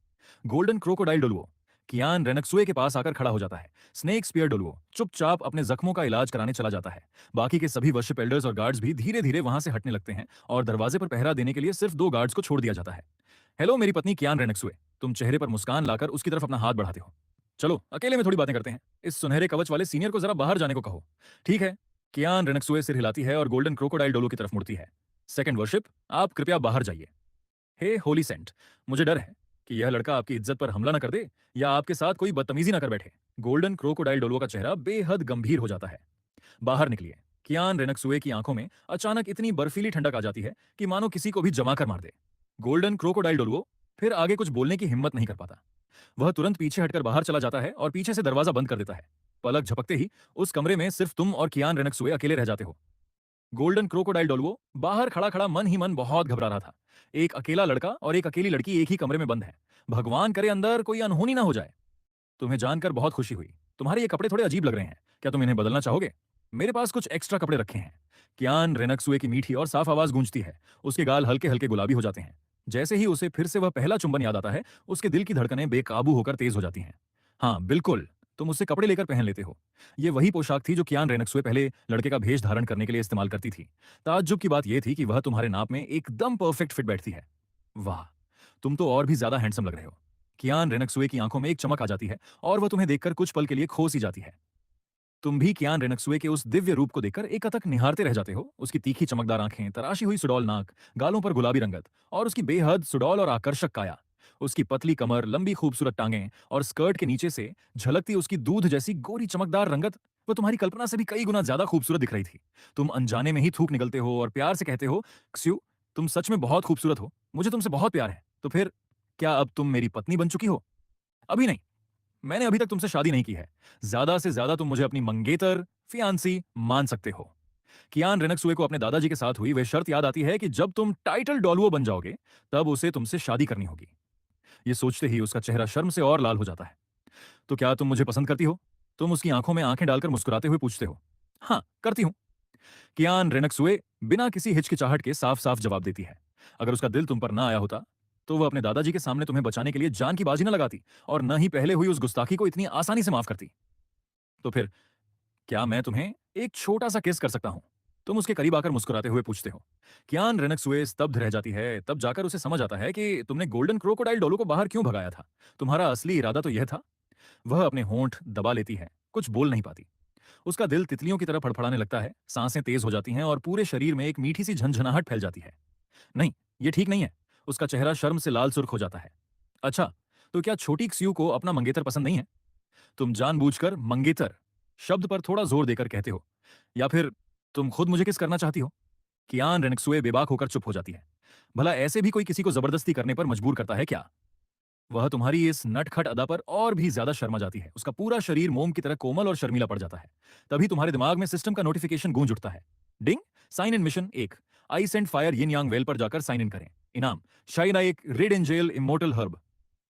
A: गोल्डन क्रोकोडाइल डोलुओ कियान रेनक्सुए के पास आकर खड़ा हो जाता है। स्नेक स्पीयर डोलुओ चुपचाप अपने जख्मों का इलाज कराने चला जाता है। बाकी के सभी वर्शिप एल्डर्स और गार्ड्स भी धीरे धीरे वहां से हटने लगते हैं और दरवाजे पर पहरा देने के लिए सिर्फ 2 गार्ड्स को छोड़ दिया जाता है। हेलो मेरी पत्नी कियान रेनक्सुए, तुम चेहरे पर मुस्कान लाकर उसकी तरफ अपना हाथ बढ़ाते हो। चलो अकेले में थोड़ी बातें करते हैं। इस सुनहरे कवच वाले सीनियर को जरा बाहर जाने को कहो। ठीक है। कियान रेनक्सुए सिर हिलाती है और गोल्डन क्रोकोडाइल डोलो की तरफ मुड़ती है। सेकंड वर्शिप, आप कृपया बाहर जाइए। हे होली सेंट, मुझे डर है कि यह लड़का आपकी इज्जत पर हमला न कर दे या आपके साथ कोई बदतमीजी न कर बैठे। गोल्डन क्रोकोडाइल डोलो का चेहरा बेहद गंभीर हो जाता है। बाहर निकलिए। कियान रेनक्सुए की आंखों में अचानक इतनी बर्फीली ठंडक आ जाती है कि मानो किसी को भी जमा कर मार दे। गोल्डन क्रोकोडाइल डोलुओ फिर आगे कुछ बोलने की हिम्मत नहीं कर पाता। वह तुरंत पीछे हटकर बाहर चला जाता है और पीछे से दरवाजा बंद कर देता है। पलक झपकते ही उस कमरे में सिर्फ तुम और कियान रेनक्सुए अकेले रह जाते हो। गोल्डन क्रोकोडाइल डोलुओ बाहर खड़ा खड़ा मन ही मन बहुत घबरा रहा था। एक अकेला लड़का और एक अकेली लड़की एक ही कमरे में बंद है। भगवान करे अंदर कोई अनहोनी ना हो जाए। तुम्हें जानकर बहुत खुशी हुई। तुम्हारे ये कपड़े थोड़े अजीब लग रहे हैं, क्या तुम इन्हें बदलना चाहोगे? मेरे पास कुछ एक्स्ट्रा कपड़े रखे हैं। कियान रेनक्सुए की मीठी और साफ आवाज गूंजती है। उसके गाल हल्के हल्के गुलाबी हो जाते हैं। जैसे ही उसे फिर से वह पहला चुंबन याद आता है, उसके दिल की धड़कनें बेकाबू होकर तेज हो जाती हैं। हाँ बिल्कुल, तुम उससे कपड़े लेकर पहन लेते हो। ये वही पोशाक थी जो कियान रेनक्सुए पहले लड़के का भेष धारण करने के लिए इस्तेमाल करती थी। ताज्जुब की बात यह थी कि वह तुम्हारे नाप में एकदम परफेक्ट फिट बैठती है। वाह, तुम तो और भी ज्यादा हैंडसम लग रहे हो। कियान रेनक्सुए की आंखों में एक चमक आ जाती है और वह तुम्हें देखकर कुछ पल के लिए खो सी जाती है। तुम भी कियान रेनक्सुए के उस दिव्य रूप को देखकर एकटक निहारते रह जाते हो। उसकी तीखी चमकदार आंखें, तराशी हुई सुडौल नाक, गालों पर गुलाबी रंगत और उसकी बेहद सुडौल और आकर्षक काया। उसकी पतली कमर, लंबी खूबसूरत टांगें और स्कर्ट के नीचे से झलकती उसकी दूध जैसी गोरी चमकदार रंगत, वो तुम्हारी कल्पना से भी कई गुना ज्यादा खूबसूरत दिख रही थी। तुम अनजाने में ही थूक निकलते हो और प्यार से कहते हो, क्स्यू, तुम सच में बहुत खूबसूरत हो, मुझे तुमसे बहुत प्यार है। तो फिर क्या अब तुम मेरी पत्नी बन चुकी हो? अभी नहीं, मैंने अभी तक तुमसे शादी नहीं की है। ज्यादा से ज्यादा तुम मुझे अपनी मंगेतर, फियांसी मान सकते हो। कियान रेनक्सुए को अपने दादाजी के साथ हुई वह शर्त याद आती है कि जब तुम टाइटल डॉलुओ बन जाओगे, तब उसे तुमसे शादी करनी होगी। ये सोचते ही उसका चेहरा शर्म से और लाल हो जाता है। तो क्या तुम मुझे पसंद करती हो? तुम उसकी आंखों में आंखें डालकर मुस्कुराते हुए पूछते हो। हाँ, करती हूं। कियान रेनक्सुए बिना किसी हिचकिचाहट के साफ साफ जवाब देती है। अगर उसका दिल तुम पर ना आया होता, तो वह अपने दादाजी के सामने तुम्हें बचाने के लिए जान की बाजी न लगाती और न ही पहले हुई उस गुस्ताखी को इतनी आसानी से माफ करती। तो फिर क्या मैं तुम्हें एक छोटा सा किस कर सकता हूं? तुम उसके करीब आकर मुस्कुराते हुए पूछते हो। कियान रेनक्सुए स्तब्ध रह जाती है। तब जाकर उसे समझ आता है कि तुमने गोल्डन क्रोकोडाइल डोलो को बाहर क्यों भगाया था। तुम्हारा असली इरादा तो यह था। वह अपने होंठ दबा लेती है, कुछ बोल नहीं पाती। उसका दिल तितलियों की तरह फड़फड़ाने लगता है, सांसें तेज हो जाती हैं और पूरे शरीर में एक मीठी सी झंझनाहट फैल जाती है। नहीं, ये ठीक नहीं है। उसका चेहरा शर्म से लाल सुर्ख हो जाता है। अच्छा, तो क्या छोटी क्स्यू को अपना मंगेतर पसंद नहीं है? तुम जानबूझकर मंगेतर शब्द पर थोड़ा जोर देकर कहते हो, या फिर तुम खुद मुझे किस करना चाहती हो? कियान रेनक्सुए बेबाक होकर चुप हो जाती है। भला ऐसे भी कोई किसी को जबरदस्ती करने पर मजबूर करता है क्या? वह तुम्हारी इस नटखट अदा पर और भी ज्यादा शर्मा जाती है। उसका पूरा शरीर मोम की तरह कोमल और शर्मीला पड़ जाता है। तभी तुम्हारे दिमाग में सिस्टम का नोटिफिकेशन गूंज उठता है। डिंग, साइन इन मिशन 1, आई सेंट फायर यिन यांग वेल पर जाकर साइन इन करें। इनाम, शायद एक red angel immortal herb.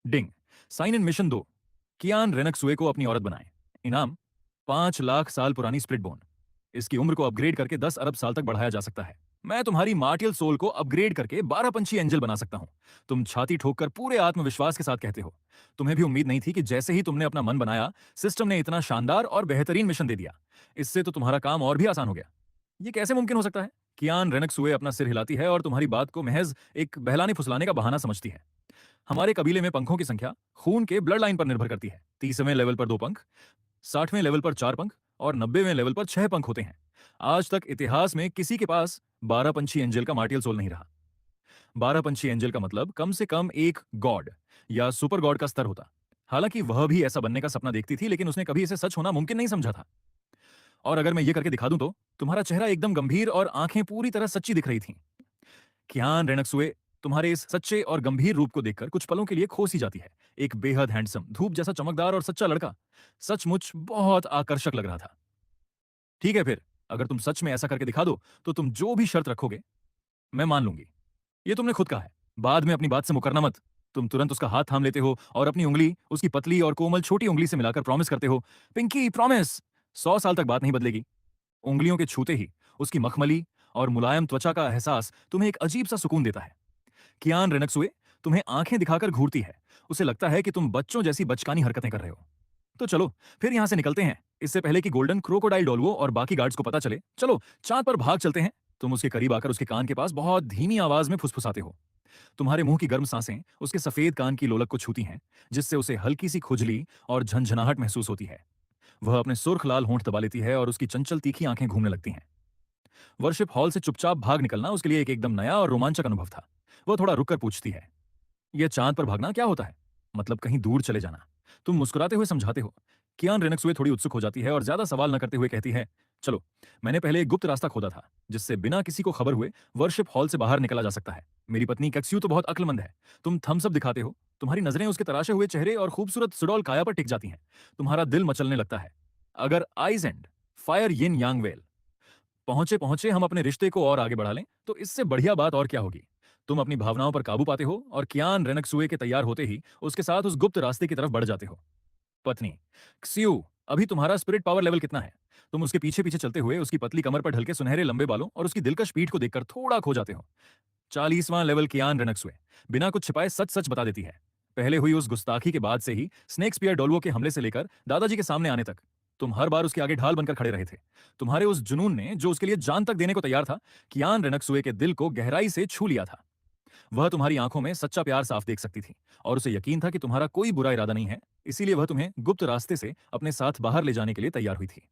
A: Ding, sign in mission 2, Qian Renxue को अपनी औरत बनाएं। इनाम, 5 लाख साल पुरानी स्प्लिट बोन। इसकी उम्र को अपग्रेड करके 10 अरब साल तक बढ़ाया जा सकता है। मैं तुम्हारी मार्टियल सोल को अपग्रेड करके 12 पंछी एंजल बना सकता हूं। तुम छाती ठोककर पूरे आत्मविश्वास के साथ कहते हो। तुम्हें भी उम्मीद नहीं थी कि जैसे ही तुमने अपना मन बनाया, सिस्टम ने इतना शानदार और बेहतरीन मिशन दे दिया। इससे तो तुम्हारा काम और भी आसान हो गया। ये कैसे मुमकिन हो सकता है? कियान रेनक्सुए अपना सिर हिलाती है और तुम्हारी बात को महज एक बहलाने फुसलाने का बहाना समझती है। हमारे कबीले में पंखों की संख्या खून के ब्लड लाइन पर निर्भर करती है। 30वें लेवल पर 2 पंख, 60वें लेवल पर 4 पंख और 90वें लेवल पर 6 पंख होते हैं। आज तक इतिहास में किसी के पास 12 पंछी एंजल का मार्टियल सोल नहीं रहा। 12 पंछी एंजल का मतलब कम से कम एक गॉड या सुपर गॉड का स्तर होता। हालांकि वह भी ऐसा बनने का सपना देखती थी, लेकिन उसने कभी इसे सच होना मुमकिन नहीं समझा था। और अगर मैं ये करके दिखा दूं तो तुम्हारा चेहरा एकदम गंभीर और आंखें पूरी तरह सच्ची दिख रही थीं। कियान रेनक्सुए तुम्हारे इस सच्चे और गंभीर रूप को देखकर कुछ पलों के लिए खो सी जाती है। एक बेहद हैंडसम, धूप जैसा चमकदार और सच्चा लड़का सचमुच बहुत आकर्षक लग रहा था। ठीक है फिर, अगर तुम सच में ऐसा करके दिखा दो, तो तुम जो भी शर्त रखोगे मैं मान लूंगी। ये तुमने खुद कहा है, बाद में अपनी बात से मुकरना मत। तुम तुरंत उसका हाथ थाम लेते हो और अपनी उंगली उसकी पतली और कोमल छोटी उंगली से मिलाकर प्रॉमिस करते हो, पिंकी प्रॉमिस। 100 साल तक बात नहीं बदलेगी। उंगलियों के छूते ही उसकी मखमली और मुलायम त्वचा का एहसास तुम्हें एक अजीब सा सुकून देता है। कियान रेनक्सुए तुम्हें आंखें दिखाकर घूरती है। उसे लगता है कि तुम बच्चों जैसी बचकानी हरकतें कर रहे हो। तो चलो फिर यहां से निकलते हैं, इससे पहले कि गोल्डन क्रोकोडाइल डोलवो और बाकी गार्ड्स को पता चले। चलो चांद पर भाग चलते हैं। तुम उसके करीब आकर उसके कान के पास बहुत धीमी आवाज में फुसफुसाते हो। तुम्हारे मुंह की गर्म सांसें उसके सफेद कान की लोलक को छूती हैं, जिससे उसे हल्की सी खुजली और झंझनाहट महसूस होती है। वह अपने सुर्ख लाल होंठ दबा लेती है और उसकी चंचल तीखी आंखें घूमने लगती हैं। वर्शिप हॉल से चुपचाप भाग निकलना उसके लिए एक एकदम नया और रोमांचक अनुभव था। वह थोड़ा रुक कर पूछती है, यह चांद पर भागना क्या होता है? मतलब कहीं दूर चले जाना। तुम मुस्कुराते हुए समझाते हो। कियान रेनक्सुए थोड़ी उत्सुक हो जाती है और ज्यादा सवाल न करते हुए कहती है, चलो मैंने पहले एक गुप्त रास्ता खोदा था, जिससे बिना किसी को खबर हुए वर्शिप हॉल से बाहर निकला जा सकता है। मेरी पत्नी कैक्स्यू तो बहुत अक्लमंद है। तुम थम्स अप दिखाते हो, तुम्हारी नजरें उसके तराशे हुए चेहरे और खूबसूरत सुडौल काया पर टिक जाती हैं। तुम्हारा दिल मचलने लगता है। अगर eyes and fire yin yang well पहुंचे पहुंचे हम अपने रिश्ते को और आगे बढ़ा लें, तो इससे बढ़िया बात और क्या होगी। तुम अपनी भावनाओं पर काबू पाते हो और कियान रेनक्सुए के तैयार होते ही उसके साथ उस गुप्त रास्ते की तरफ बढ़ जाते हो। पत्नी, क्सियो, अभी तुम्हारा स्पिरिट पावर लेवल कितना है? तुम उसके पीछे पीछे चलते हुए उसकी पतली कमर पर ढलके सुनहरे लंबे बालों और उसकी दिलकश पीठ को देखकर थोड़ा खो जाते हो। 40वां लेवल कियान रेनक्सुए बिना कुछ छिपाए सच सच बता देती है। पहले हुई उस गुस्ताखी के बाद से ही स्नेक स्पीयर डोलवो के हमले से लेकर दादाजी के सामने आने तक तुम हर बार उसके आगे ढाल बनकर खड़े रहे थे। तुम्हारे उस जुनून ने, जो उसके लिए जान तक देने को तैयार था, कियान रेनक्सुए के दिल को गहराई से छू लिया था। वह तुम्हारी आंखों में सच्चा प्यार साफ देख सकती थी और उसे यकीन था कि तुम्हारा कोई बुरा इरादा नहीं है। इसीलिए वह तुम्हें गुप्त रास्ते से अपने साथ बाहर ले जाने के लिए तैयार हुई थी।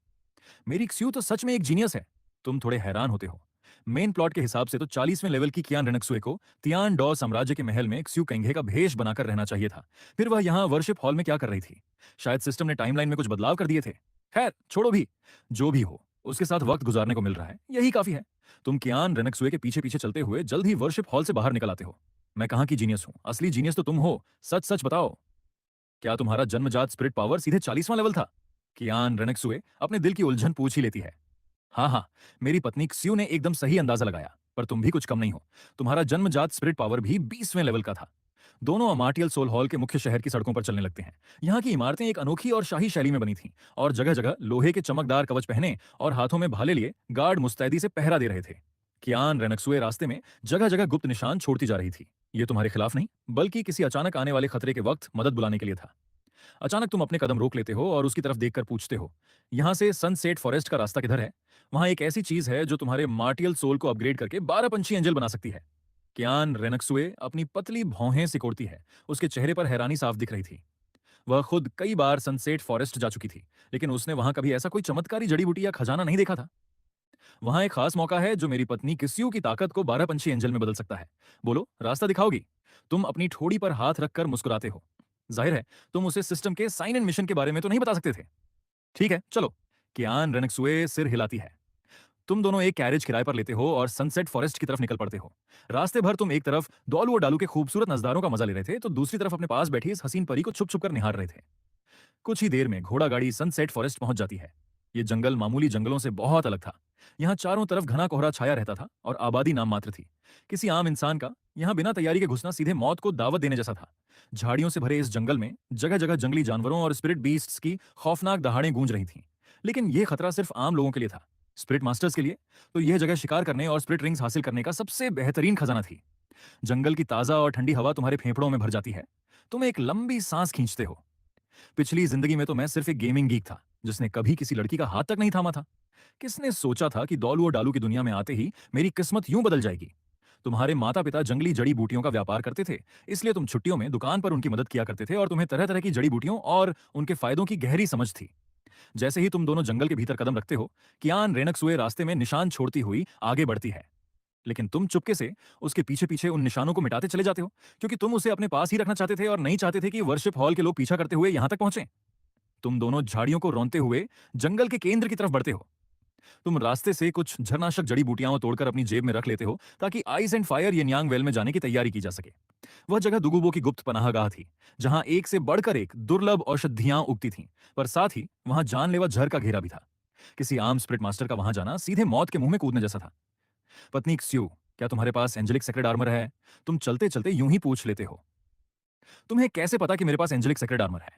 A: मेरी क्स्यू तो सच में एक जीनियस है। तुम थोड़े हैरान होते हो। मेन प्लॉट के हिसाब से तो 40वें लेवल की कियान रेनक्सुए को तियान डॉ साम्राज्य के महल में क्स्यू केंगे का भेष बनाकर रहना चाहिए था। फिर वह यहाँ वर्शिप हॉल में क्या कर रही थी? शायद सिस्टम ने टाइमलाइन में कुछ बदलाव कर दिए थे। खैर छोड़ो भी, जो भी हो, उसके साथ वक्त गुजारने को मिल रहा है, यही काफी है। तुम कियान रेनक्सुए के पीछे पीछे चलते हुए जल्द ही वर्शिप हॉल से बाहर निकल आते हो। मैं कहाँ की जीनियस हूँ? असली जीनियस तो तुम हो। सच सच बताओ, क्या तुम्हारा जन्मजात स्पिरिट पावर सीधे 40वां लेवल था? कियान रेनेक्सुए अपने दिल की उलझन पूछ ही लेती है। हाँ हाँ, मेरी पत्नी क्स्यू ने एकदम सही अंदाजा लगाया, पर तुम भी कुछ कम नहीं हो। तुम्हारा जन्मजात स्पिरिट पावर भी 20वें लेवल का था। दोनों अमार्टियल सोल हॉल के मुख्य शहर की सड़कों पर चलने लगते हैं। यहाँ की इमारतें एक अनोखी और शाही शैली में बनी थीं और जगह जगह लोहे के चमकदार कवच पहने और हाथों में भाले लिए गार्ड मुस्तैदी से पहरा दे रहे थे। कियान रेनक्सुए रास्ते में जगह जगह गुप्त निशान छोड़ती जा रही थी। ये तुम्हारे खिलाफ नहीं, बल्कि किसी अचानक आने वाले खतरे के वक्त मदद बुलाने के लिए था। अचानक तुम अपने कदम रोक लेते हो और उसकी तरफ देखकर पूछते हो, यहाँ से सनसेट फॉरेस्ट का रास्ता किधर है? वहां एक ऐसी चीज है जो तुम्हारे मार्टियल सोल को अपग्रेड करके 12 पंछी एंजल बना सकती है। कियान रेनक्सुए अपनी पतली भौहें सिकोड़ती है। उसके चेहरे पर हैरानी साफ दिख रही थी। वह खुद कई बार सनसेट फॉरेस्ट जा चुकी थी, लेकिन उसने वहां कभी ऐसा कोई चमत्कारी जड़ी बूटी या खजाना नहीं देखा था। वहां एक खास मौका है जो मेरी पत्नी किस्यू की ताकत को 12 पंछी एंजल में बदल सकता है। बोलो, रास्ता दिखाओगी? तुम अपनी ठोड़ी पर हाथ रखकर मुस्कुराते हो। जाहिर है, तुम उसे सिस्टम के साइन इन मिशन के बारे में तो नहीं बता सकते थे। ठीक है, चलो। कियान रेनक्सुए सिर हिलाती है। तुम दोनों एक कैरेज किराए पर लेते हो और सनसेट फॉरेस्ट की तरफ निकल पड़ते हो। रास्ते भर तुम एक तरफ दौलू और डालू के खूबसूरत नजारों का मजा ले रहे थे, तो दूसरी तरफ अपने पास बैठी इस हसीन परी को छुप छुप कर निहार रहे थे। कुछ ही देर में घोड़ा गाड़ी सनसेट फॉरेस्ट पहुंच जाती है। ये जंगल मामूली जंगलों से बहुत अलग था। यहाँ चारों तरफ घना कोहरा छाया रहता था और आबादी नाम मात्र थी। किसी आम इंसान का यहाँ बिना तैयारी के घुसना सीधे मौत को दावत देने जैसा था। झाड़ियों से भरे इस जंगल में जगह जगह जंगली जानवरों और स्पिरिट बीस्ट्स की खौफनाक दहाड़ें गूंज रही थीं। लेकिन यह खतरा सिर्फ आम लोगों के लिए था। स्पिरिट मास्टर्स के लिए तो यह जगह शिकार करने और स्पिरिट रिंग्स हासिल करने का सबसे बेहतरीन खजाना थी। जंगल की ताजा और ठंडी हवा तुम्हारे फेफड़ों में भर जाती है। तुम एक लंबी सांस खींचते हो। पिछली जिंदगी में तो मैं सिर्फ एक गेमिंग गीक था, जिसने कभी किसी लड़की का हाथ तक नहीं थामा था। किसने सोचा था कि दौलू और डालू की दुनिया में आते ही मेरी किस्मत यूं बदल जाएगी। तुम्हारे माता पिता जंगली जड़ी बूटियों का व्यापार करते थे, इसलिए तुम छुट्टियों में दुकान पर उनकी मदद किया करते थे और तुम्हें तरह तरह की जड़ी बूटियों और उनके फायदों की गहरी समझ थी। जैसे ही तुम दोनों जंगल के भीतर कदम रखते हो, कियान रेनक्सुए रास्ते में निशान छोड़ती हुई आगे बढ़ती है। लेकिन तुम चुपके से उसके पीछे पीछे उन निशानों को मिटाते चले जाते हो, क्योंकि तुम उसे अपने पास ही रखना चाहते थे और नहीं चाहते थे कि वर्शिप हॉल के लोग पीछा करते हुए यहां तक पहुंचे। तुम दोनों झाड़ियों को रौंदते हुए जंगल के केंद्र की तरफ बढ़ते हो। तुम रास्ते से कुछ झरनाशक जड़ी बूटियां तोड़कर अपनी जेब में रख लेते हो, ताकि आइस एंड फायर येन्यांग वेल में जाने की तैयारी की जा सके। वह जगह दुगुबो की गुप्त पनाहगाह थी, जहां एक से बढ़कर एक दुर्लभ औषधियां उगती थीं, पर साथ ही वहां जानलेवा जहर का घेरा भी था। किसी आम स्पिरिट मास्टर का वहां जाना सीधे मौत के मुंह में कूदने जैसा था। पत्नी क्स्यू, क्या तुम्हारे पास एंजेलिक सेक्रेड आर्मर है? तुम चलते चलते यूं ही पूछ लेते हो। तुम्हें कैसे पता कि मेरे पास एंजेलिक सेक्रेट आर्मर है?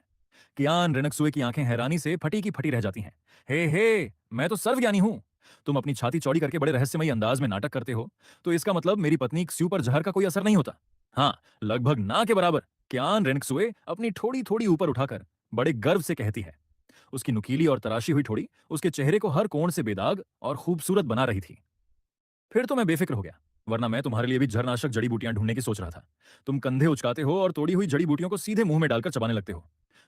A: कियान रेनक्सुए की आंखें हैरानी से फटी की फटी रह जाती हैं। हे, मैं तो सर्वज्ञानी हूं। तुम अपनी छाती चौड़ी करके बड़े रहस्यमयी अंदाज में नाटक करते हो, तो इसका मतलब मेरी पत्नी क्स्यू पर जहर का कोई असर नहीं होता। हाँ, लगभग ना के बराबर। कियान रेनक्सुए अपनी ठोड़ी थोड़ी ऊपर उठाकर बड़े गर्व से कहती है। उसकी नुकीली और तराशी हुई ठोड़ी उसके चेहरे को हर कोण से बेदाग और खूबसूरत बना रही थी। फिर तो मैं बेफिक्र हो गया, वरना मैं तुम्हारे लिए भी जरनाशक जड़ी बूटियां ढूंढने की सोच रहा था। तुम कंधे उचकाते हो और तोड़ी हुई जड़ी बूटियों को सीधे मुंह में डालकर चबाने लगते हो।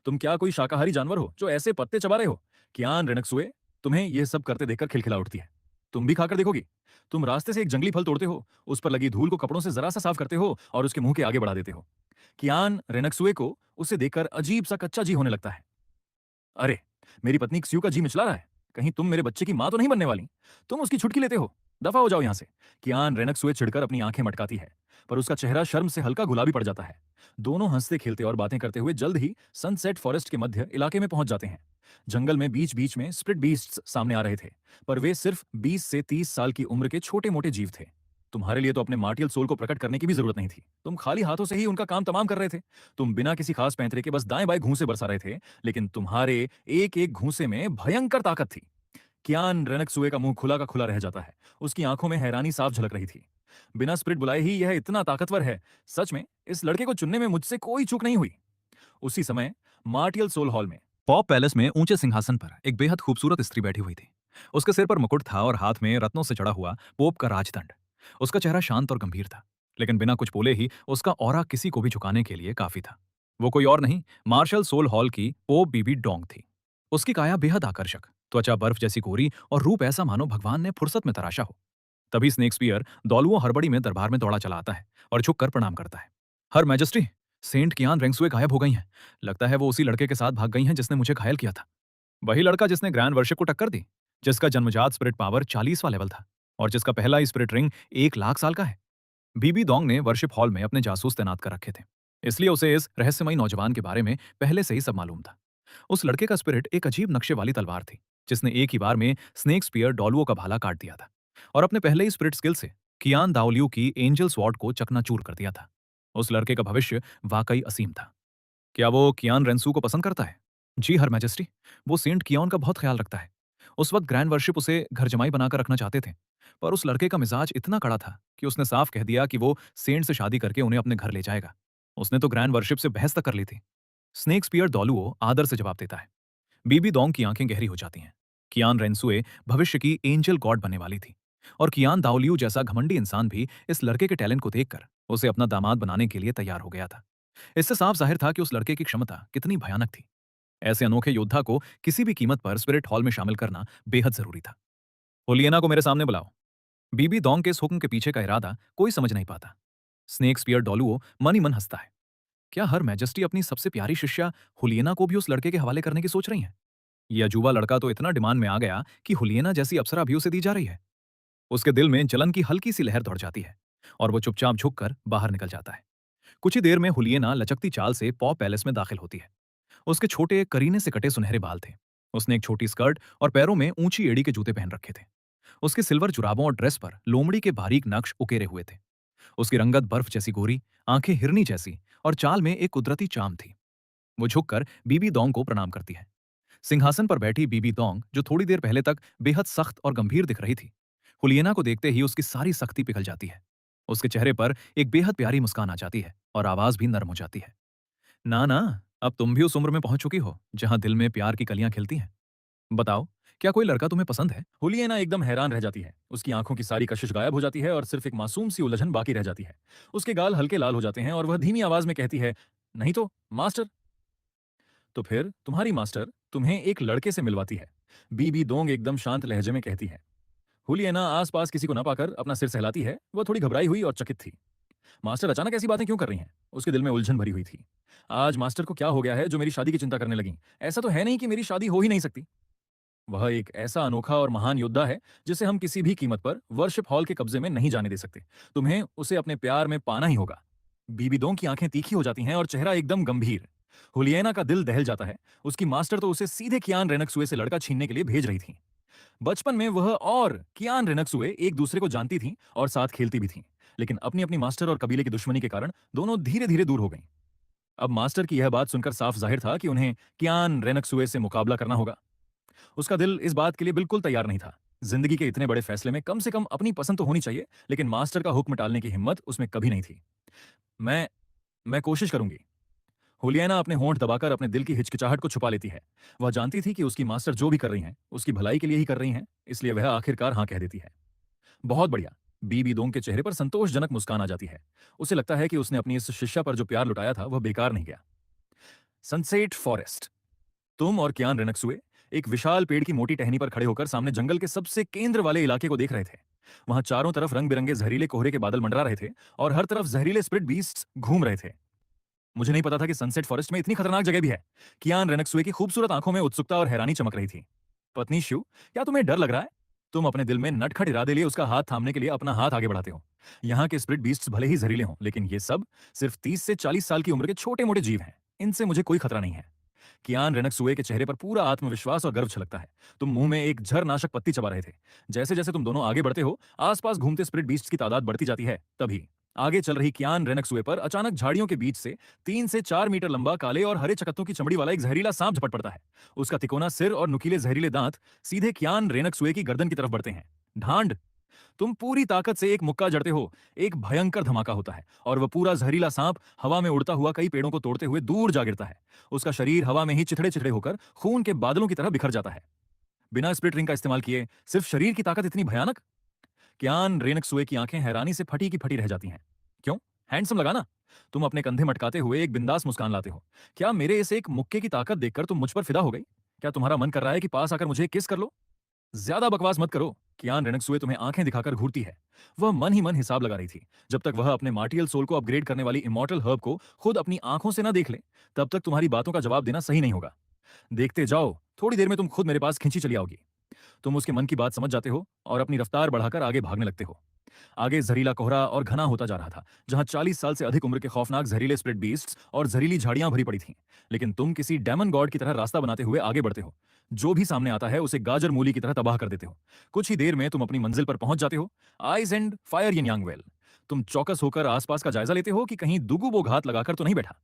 A: तुम क्या कोई शाकाहारी जानवर हो जो ऐसे पत्ते चबा रहे हो? कियान रेनक्सुए तुम्हें यह सब करते देखकर खिलखिला उठती है। तुम भी खाकर देखोगी? तुम रास्ते से एक जंगली फल तोड़ते हो, उस पर लगी धूल को कपड़ों से जरा सा साफ करते हो और उसके मुंह के आगे बढ़ा देते हो। कियान रेनक्सुए को उसे देखकर अजीब सा कच्चा जी होने लगता है। अरे, मेरी पत्नी क्स्यू का जी मिचला रहा है। कहीं तुम मेरे बच्चे की मां तो नहीं बनने वाली? तुम उसकी छुटकी लेते हो। दफा हो जाओ यहां से। कियान रेनक्सुए चिढ़कर अपनी आंखें मटकाती है, पर उसका चेहरा शर्म से हल्का गुलाबी पड़ जाता है। दोनों हंसते खेलते और बातें करते हुए जल्द ही सनसेट फॉरेस्ट के मध्य इलाके में पहुंच जाते हैं। जंगल में बीच बीच में स्प्लिट बीस्ट्स सामने आ रहे थे, पर वे सिर्फ 20 से 30 साल की उम्र के छोटे मोटे जीव थे। तुम्हारे लिए तो अपने मार्टियल सोल को प्रकट करने की भी जरूरत नहीं थी। तुम खाली हाथों से ही उनका काम तमाम कर रहे थे। तुम बिना किसी खास पैंतरे के बस दाएं बाएं घूंसे बरसा रहे थे, लेकिन तुम्हारे एक एक घूंसे में भयंकर ताकत थी। कियान रेनक्सुए का मुंह खुला का खुला रह जाता है। उसकी आंखों में हैरानी साफ झलक रही थी। बिना स्प्रिट बुलाए ही यह इतना ताकतवर है। सच में इस लड़के को चुनने में मुझसे कोई चूक नहीं हुई। उसी समय मार्टियल सोल हॉल में
B: पॉप पैलेस में ऊंचे सिंहासन पर एक बेहद खूबसूरत स्त्री बैठी हुई थी। उसके सिर पर मुकुट था और हाथ में रत्नों से जड़ा हुआ पोप का राजदंड। उसका चेहरा शांत और गंभीर था, लेकिन बिना कुछ बोले ही उसका ऑरा किसी को भी झुकाने के लिए काफी था। वो कोई और नहीं, मार्शल सोल हॉल की पोप बीबी डोंग थी। उसकी काया बेहद आकर्षक, त्वचा बर्फ जैसी गोरी और रूप ऐसा मानो भगवान ने फुर्सत में तराशा हो। तभी स्नेक्सपियर दौलुओं हड़बड़ी में दरबार में दौड़ा चला आता है और झुककर प्रणाम करता है। हर मैजेस्टी, सेंट कियान रेंगसुए गायब हो गई हैं। लगता है वो उसी लड़के के साथ भाग गई हैं जिसने मुझे घायल किया था। वही लड़का जिसने ग्रैंड वर्शिप को टक्कर दी, जिसका जन्मजात स्पिरिट पावर 40वां लेवल था और जिसका पहला स्पिरिट रिंग 1 लाख साल का है। बीबी दोंग ने वर्शिप हॉल में अपने जासूस तैनात कर रखे थे, इसलिए उसे इस रहस्यमयी नौजवान के बारे में पहले से ही सब मालूम था। उस लड़के का स्पिरिट एक अजीब नक्शे वाली तलवार थी, जिसने एक ही बार में स्नेक स्पीयर डॉलुओ का भाला काट दिया था और अपने पहले ही स्पिरिट स्किल से कियान दाओलियो की एंजल स्वॉर्ड को चकनाचूर कर दिया था। उस लड़के का भविष्य वाकई असीम था। क्या वो कियान रेंसू को पसंद करता है? जी हर मैजेस्टी, वो सेंट कियान का बहुत ख्याल रखता है। उस वक्त ग्रैंड वर्शिप उसे घर जमाई बनाकर रखना चाहते थे, पर उस लड़के का मिजाज इतना कड़ा था कि उसने साफ कह दिया कि वो सेंट से शादी करके उन्हें अपने घर ले जाएगा। उसने तो ग्रैंड वर्शिप से बहस तक कर ली थी। स्नेक स्पीयर डॉलुओ आदर से जवाब देता है। बीबी दोंग की आंखें गहरी हो जाती हैं। कियान रेंसुए भविष्य की एंजल गॉड बनने वाली थी और कियान दाओलियू जैसा घमंडी इंसान भी इस लड़के के टैलेंट को देखकर उसे अपना दामाद बनाने के लिए तैयार हो गया था। इससे साफ जाहिर था कि उस लड़के की क्षमता कितनी भयानक थी। ऐसे अनोखे योद्धा को किसी भी कीमत पर स्पिरिट हॉल में शामिल करना बेहद जरूरी था। होलियना को मेरे सामने बुलाओ। बीबी दोंग के इस हुक्म के पीछे का इरादा कोई समझ नहीं पाता। स्नेक स्पीयर डॉलुओ मन ही मन हंसता है। क्या हर मैजेस्टी अपनी सबसे प्यारी शिष्या हुलियना को भी उस लड़के के हवाले करने की सोच रही हैं? ये अजूबा लड़का तो इतना डिमांड में आ गया कि हुलियना जैसी अप्सरा भी उसे दी जा रही है। उसके दिल में जलन की हल्की सी लहर दौड़ जाती है और वो चुपचाप झुककर बाहर निकल जाता है। कुछ ही देर में हुलियना लचकती चाल से पॉ पैलेस में दाखिल होती है। उसके छोटे करीने से कटे सुनहरे बाल थे। उसने एक छोटी स्कर्ट और पैरों में ऊंची एड़ी के जूते पहन रखे थे। उसके सिल्वर जुराबों और ड्रेस पर लोमड़ी के बारीक नक्श उकेरे हुए थे। उसकी रंगत बर्फ जैसी गोरी, आंखें हिरनी जैसी और चाल में एक कुदरती चाम थी। वो झुककर बीबी दोंग को प्रणाम करती है। सिंहासन पर बैठी बीबी दोंग, जो थोड़ी देर पहले तक बेहद सख्त और गंभीर दिख रही थी, हुलियना को देखते ही उसकी सारी सख्ती पिघल जाती है। उसके चेहरे पर एक बेहद प्यारी मुस्कान आ जाती है और आवाज भी नरम हो जाती है। ना ना, अब तुम भी उस उम्र में पहुंच चुकी हो जहां दिल में प्यार की कलियां खिलती हैं। बताओ, क्या कोई लड़का तुम्हें पसंद है?
A: हुलियना एकदम हैरान रह जाती है। उसकी आंखों की सारी कशिश गायब हो जाती है और सिर्फ एक मासूम सी उलझन बाकी रह जाती है। उसके गाल हल्के लाल हो जाते हैं और वह धीमी आवाज में कहती है, नहीं तो मास्टर। तो फिर तुम्हारी मास्टर तुम्हें एक लड़के से मिलवाती है। बीबी दोंग एकदम शांत लहजे में कहती है। हुलियना आसपास किसी को ना पाकर अपना सिर सहलाती है। वह थोड़ी घबराई हुई और चकित थी। मास्टर अचानक ऐसी बातें क्यों कर रही हैं? उसके दिल में उलझन भरी हुई थी। आज मास्टर को क्या हो गया है जो मेरी शादी की चिंता करने लगी? ऐसा तो है नहीं कि मेरी शादी हो ही नहीं सकती। वह एक ऐसा अनोखा और महान योद्धा है जिसे हम किसी भी कीमत पर वर्शिप हॉल के कब्जे में नहीं जाने दे सकते। तुम्हें उसे अपने प्यार में पाना ही होगा। बीबीदों की आंखें तीखी हो जाती हैं और चेहरा एकदम गंभीर। हुलियना का दिल दहल जाता है। उसकी मास्टर तो उसे सीधे कियान रेनक्सुए से लड़का छीनने के लिए भेज रही थी। बचपन में वह और कियान रेनक्सुए एक दूसरे को जानती थीं और साथ खेलती भी थीं, लेकिन अपनी अपनी मास्टर और कबीले की दुश्मनी के कारण दोनों धीरे धीरे दूर हो गईं। अब मास्टर की यह बात सुनकर साफ जाहिर था कि उन्हें कियान रेनक्सुए से मुकाबला करना होगा। उसका दिल इस बात के लिए बिल्कुल तैयार नहीं था। जिंदगी के इतने बड़े फैसले में कम से कम अपनी पसंद तो होनी चाहिए, लेकिन मास्टर का हुक्म टालने की हिम्मत उसमें कभी नहीं थी। मैं मैं कोशिश करूंगी। हुलियाना अपने होंठ दबाकर अपने दिल की हिचकिचाहट को छुपा लेती है। वह जानती थी कि उसकी मास्टर जो भी कर रही हैं, उसकी भलाई के लिए ही कर रही हैं, इसलिए वह आखिरकार हाँ कह देती है। बहुत बढ़िया। बीबी दोंग के चेहरे पर संतोषजनक मुस्कान आ जाती है। उसे लगता है कि उसने अपनी इस शिष्या पर जो प्यार लुटाया था वह बेकार नहीं गया। Sunset forest. तुम और कियान रेनक्सुए एक विशाल पेड़ की मोटी टहनी पर खड़े होकर सामने जंगल के सबसे केंद्र वाले इलाके को देख रहे थे। वहां चारों तरफ रंग बिरंगे जहरीले कोहरे के बादल मंडरा रहे थे और हर तरफ जहरीले स्प्रिट बीस्ट्स घूम रहे थे। मुझे नहीं पता था कि सनसेट फॉरेस्ट में इतनी खतरनाक जगह भी है। कियान रेनक्सुए की खूबसूरत आंखों में उत्सुकता और हैरानी चमक रही थी। पत्नी शिव, क्या तुम्हें डर लग रहा है? तुम अपने दिल में नटखट इरादे लिए उसका हाथ थामने के लिए अपना हाथ आगे बढ़ाते हो। यहाँ के स्प्रिट बीस्ट्स भले ही जहरीले हों, लेकिन ये सब सिर्फ 30 से 40 साल की उम्र के छोटे मोटे जीव हैं। इनसे मुझे कोई खतरा नहीं है। कियान रेनक्सुए के चेहरे पर पूरा आत्मविश्वास और गर्व छलकता है। तुम मुंह में एक झरनाशक पत्ती चबा रहे थे। जैसे जैसे तुम दोनों आगे बढ़ते हो, आसपास घूमते स्प्रिट बीस्ट्स की तादाद बढ़ती जाती है। तभी आगे चल रही कियान रेनक्सुए पर अचानक झाड़ियों के बीच से 3 से 4 मीटर लंबा काले और हरे चकत्तों की चमड़ी वाला एक जहरीला सांप झपट पड़ता है। उसका तिकोना सिर और नुकीले जहरीले दांत सीधे कियान रेनक्सुए की गर्दन की तरफ बढ़ते हैं। ढांड। तुम पूरी ताकत से एक मुक्का जड़ते हो। एक भयंकर धमाका होता है और वह पूरा जहरीला सांप हवा में उड़ता हुआ कई पेड़ों को तोड़ते हुए दूर जा गिरता है। उसका शरीर हवा में ही चिथड़े चिथड़े होकर खून के बादलों की तरह बिखर जाता है। बिना स्प्लिट रिंग का इस्तेमाल किए सिर्फ शरीर की ताकत इतनी भयानक? कियान रेनक्सुए की आंखें हैरानी से फटी की फटी रह जाती हैं। क्यों? हैंडसम लगा ना? तुम अपने कंधे मटकाते हुए एक बिंदास मुस्कान लाते हो। क्या मेरे इस एक मुक्के की ताकत देखकर तुम मुझ पर फिदा हो गई? क्या तुम्हारा मन कर रहा है कि पास आकर मुझे किस कर लो? ज्यादा बकवास मत करो। कियान रेनक्सुए तुम्हें आंखें दिखाकर घूरती है। वह मन ही मन हिसाब लगा रही थी। जब तक वह अपने मार्टियल सोल को अपग्रेड करने वाली इमॉर्टल हर्ब को खुद अपनी आंखों से ना देख ले, तब तक तुम्हारी बातों का जवाब देना सही नहीं होगा। देखते जाओ, थोड़ी देर में तुम खुद मेरे पास खींची चली आओगी। तुम उसके मन की बात समझ जाते हो और अपनी रफ्तार बढ़ाकर आगे भागने लगते हो। आगे जहरीला कोहरा और घना होता जा रहा था, जहां 40 साल से अधिक उम्र के खौफनाक जहरीले स्प्लिट बीस्ट्स और जहरीली झाड़ियां भरी पड़ी थीं। लेकिन तुम किसी डेमन गॉड की तरह रास्ता बनाते हुए आगे बढ़ते हो। जो भी सामने आता है उसे गाजर मूली की तरह तबाह कर देते हो। कुछ ही देर में तुम अपनी मंजिल पर पहुंच जाते हो। Eyes and fire yin yang well. तुम चौकस होकर आसपास का जायजा लेते हो कि कहीं दुगुबो घात लगाकर तो नहीं बैठा।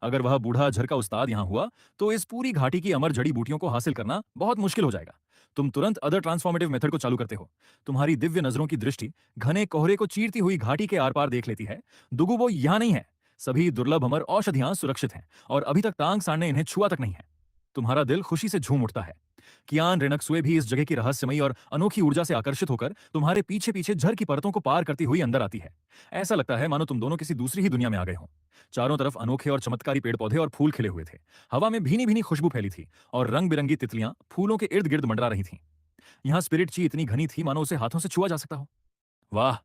A: अगर वह बूढ़ा झर का उस्ताद यहां हुआ, तो इस पूरी घाटी की अमर जड़ी बूटियों को हासिल करना बहुत मुश्किल हो जाएगा। तुम तुरंत अदर ट्रांसफॉर्मेटिव मेथड को चालू करते हो। तुम्हारी दिव्य नजरों की दृष्टि घने कोहरे को चीरती हुई घाटी के आर पार देख लेती है। दुगुबो यहां नहीं है। सभी दुर्लभ अमर औषधियां सुरक्षित हैं और अभी तक तांग सांड ने इन्हें छुआ तक नहीं है। तुम्हारा दिल खुशी से झूम उठता है। कियान रेनक्सुए भी इस जगह की रहस्यमयी और अनोखी ऊर्जा से आकर्षित होकर तुम्हारे पीछे पीछे झर की परतों को पार करती हुई अंदर आती है। ऐसा लगता है मानो तुम दोनों किसी दूसरी ही दुनिया में आ गए हो। चारों तरफ अनोखे और चमत्कारी पेड़ पौधे और फूल खिले हुए थे। हवा में भीनी भीनी खुशबू फैली थी और रंग बिरंगी तितलियां फूलों के इर्द गिर्द मंडरा रही थीं। यहाँ स्पिरिट ची इतनी घनी थी मानो उसे हाथों से छुआ जा सकता हो। वाह!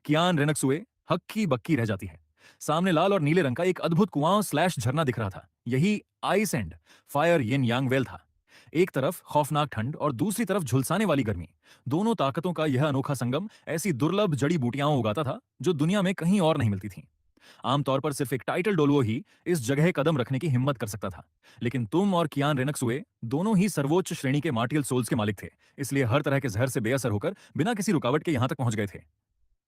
A: कियान रेनक्सुए हक्की बक्की रह जाती है। सामने लाल और नीले रंग का एक अद्भुत कुआं स्लैश झरना दिख रहा था। यही ice and fire yin yang well था। एक तरफ खौफनाक ठंड और दूसरी तरफ झुलसाने वाली गर्मी। दोनों ताकतों का यह अनोखा संगम ऐसी दुर्लभ जड़ी बूटियां उगाता था जो दुनिया में कहीं और नहीं मिलती थीं। आमतौर पर सिर्फ एक टाइटल डोलुओ ही इस जगह कदम रखने की हिम्मत कर सकता था, लेकिन तुम और कियान रेनक्सुए दोनों ही सर्वोच्च श्रेणी के मार्टियल सोल्स के मालिक थे, इसलिए हर तरह के जहर से बेअसर होकर बिना किसी रुकावट के यहां तक पहुंच गए थे।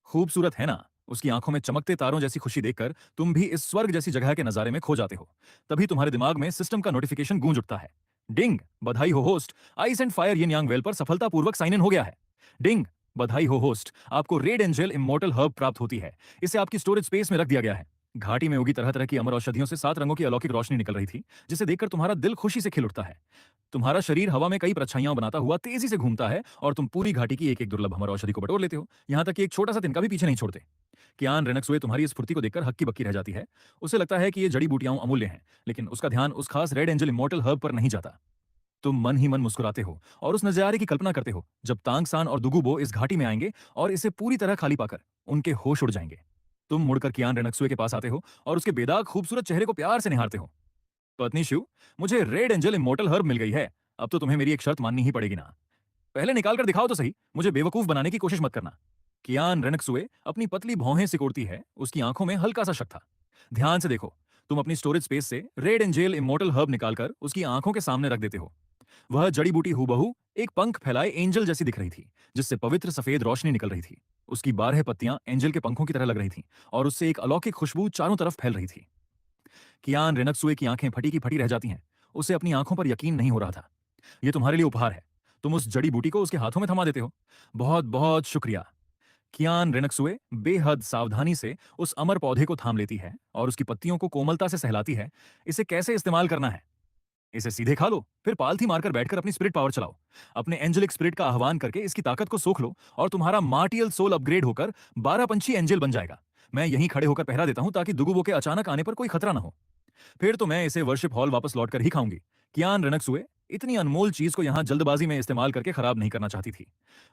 A: खूबसूरत है ना? उसकी आंखों में चमकते तारों जैसी खुशी देखकर तुम भी इस स्वर्ग जैसी जगह के नजारे में खो जाते हो। तभी तुम्हारे दिमाग में सिस्टम का नोटिफिकेशन गूंज उठता है। डिंग! बधाई हो host, ice and fire yin yang well पर सफलतापूर्वक साइन इन हो गया है। डिंग! बधाई हो होस्ट, आपको रेड एंजल इमॉर्टल हर्ब प्राप्त होती है। इसे आपकी स्टोरेज स्पेस में रख दिया गया है। घाटी में उगी तरह तरह की अमर औषधियों से 7 रंगों की अलौकिक रोशनी निकल रही थी, जिसे देखकर तुम्हारा दिल खुशी से खिल उठता है। तुम्हारा शरीर हवा में कई परछाइयां बनाता हुआ तेजी से घूमता है और तुम पूरी घाटी की एक एक दुर्लभ अमर औषधि को बटोर लेते हो, यहां तक कि एक छोटा सा तिनका भी पीछे नहीं छोड़ते। कियान रेनक्सुए तुम्हारी इस फुर्ती को देखकर हक्की बक्की रह जाती है। उसे लगता है कि ये जड़ी बूटियां अमूल्य हैं, लेकिन उसका ध्यान उस खास रेड एंजल इमॉर्टल हर्ब पर नहीं जाता। तुम मन ही मन मुस्कुराते हो और उस नजारे की कल्पना करते हो जब तांगसान और दुगुबो इस घाटी में आएंगे और इसे पूरी तरह खाली पाकर उनके होश उड़ जाएंगे। तुम मुड़कर कियान रेनक्सुए के पास आते हो और उसके बेदाग खूबसूरत चेहरे को प्यार से निहारते हो। पत्नी शिव, मुझे रेड एंजल इमॉर्टल हर्ब मिल गई है। अब तो तुम्हें मेरी एक शर्त माननी ही पड़ेगी ना। पहले निकाल कर दिखाओ तो सही, मुझे बेवकूफ बनाने की कोशिश मत करना। कियान रेनक्सुए अपनी पतली भौहें सिकोड़ती है। उसकी आंखों में हल्का सा शक था। ध्यान से देखो। तुम अपनी स्टोरेज स्पेस से रेड एंजल इमॉर्टल हर्ब निकालकर उसकी आंखों के सामने रख देते हो। वह जड़ी बूटी हूबहू एक पंख फैलाए एंजल जैसी दिख रही थी, जिससे पवित्र सफेद रोशनी निकल रही थी। उसकी 12 पत्तियां एंजल के पंखों की तरह लग रही थीं और उससे एक अलौकिक खुशबू चारों तरफ फैल रही थी। कियान रेनक्सुए की आंखें फटी की फटी रह जाती हैं। उसे अपनी आंखों पर यकीन नहीं हो रहा था। ये तुम्हारे लिए उपहार है। तुम उस जड़ी बूटी को उसके हाथों में थमा देते हो। बहुत बहुत शुक्रिया। कियान रेनक्सुए बेहद सावधानी से उस अमर पौधे को थाम लेती है और उसकी पत्तियों को कोमलता से सहलाती है। इसे कैसे इस्तेमाल करना है? इसे सीधे खा लो, फिर पालथी मारकर बैठकर अपनी स्पिरिट पावर चलाओ। अपने एंजेलिक स्पिरिट का आह्वान करके इसकी ताकत को सोख लो और तुम्हारा मार्टियल सोल अपग्रेड होकर 12 पंछी एंजल बन जाएगा। मैं यहीं खड़े होकर पहरा देता हूं ताकि दुगुबो के अचानक आने पर कोई खतरा ना हो। फिर तो मैं इसे वर्शिप हॉल वापस लौटकर ही खाऊंगी। कियान रेनक्सुए इतनी अनमोल चीज को यहां जल्दबाजी में इस्तेमाल करके खराब नहीं करना चाहती थी।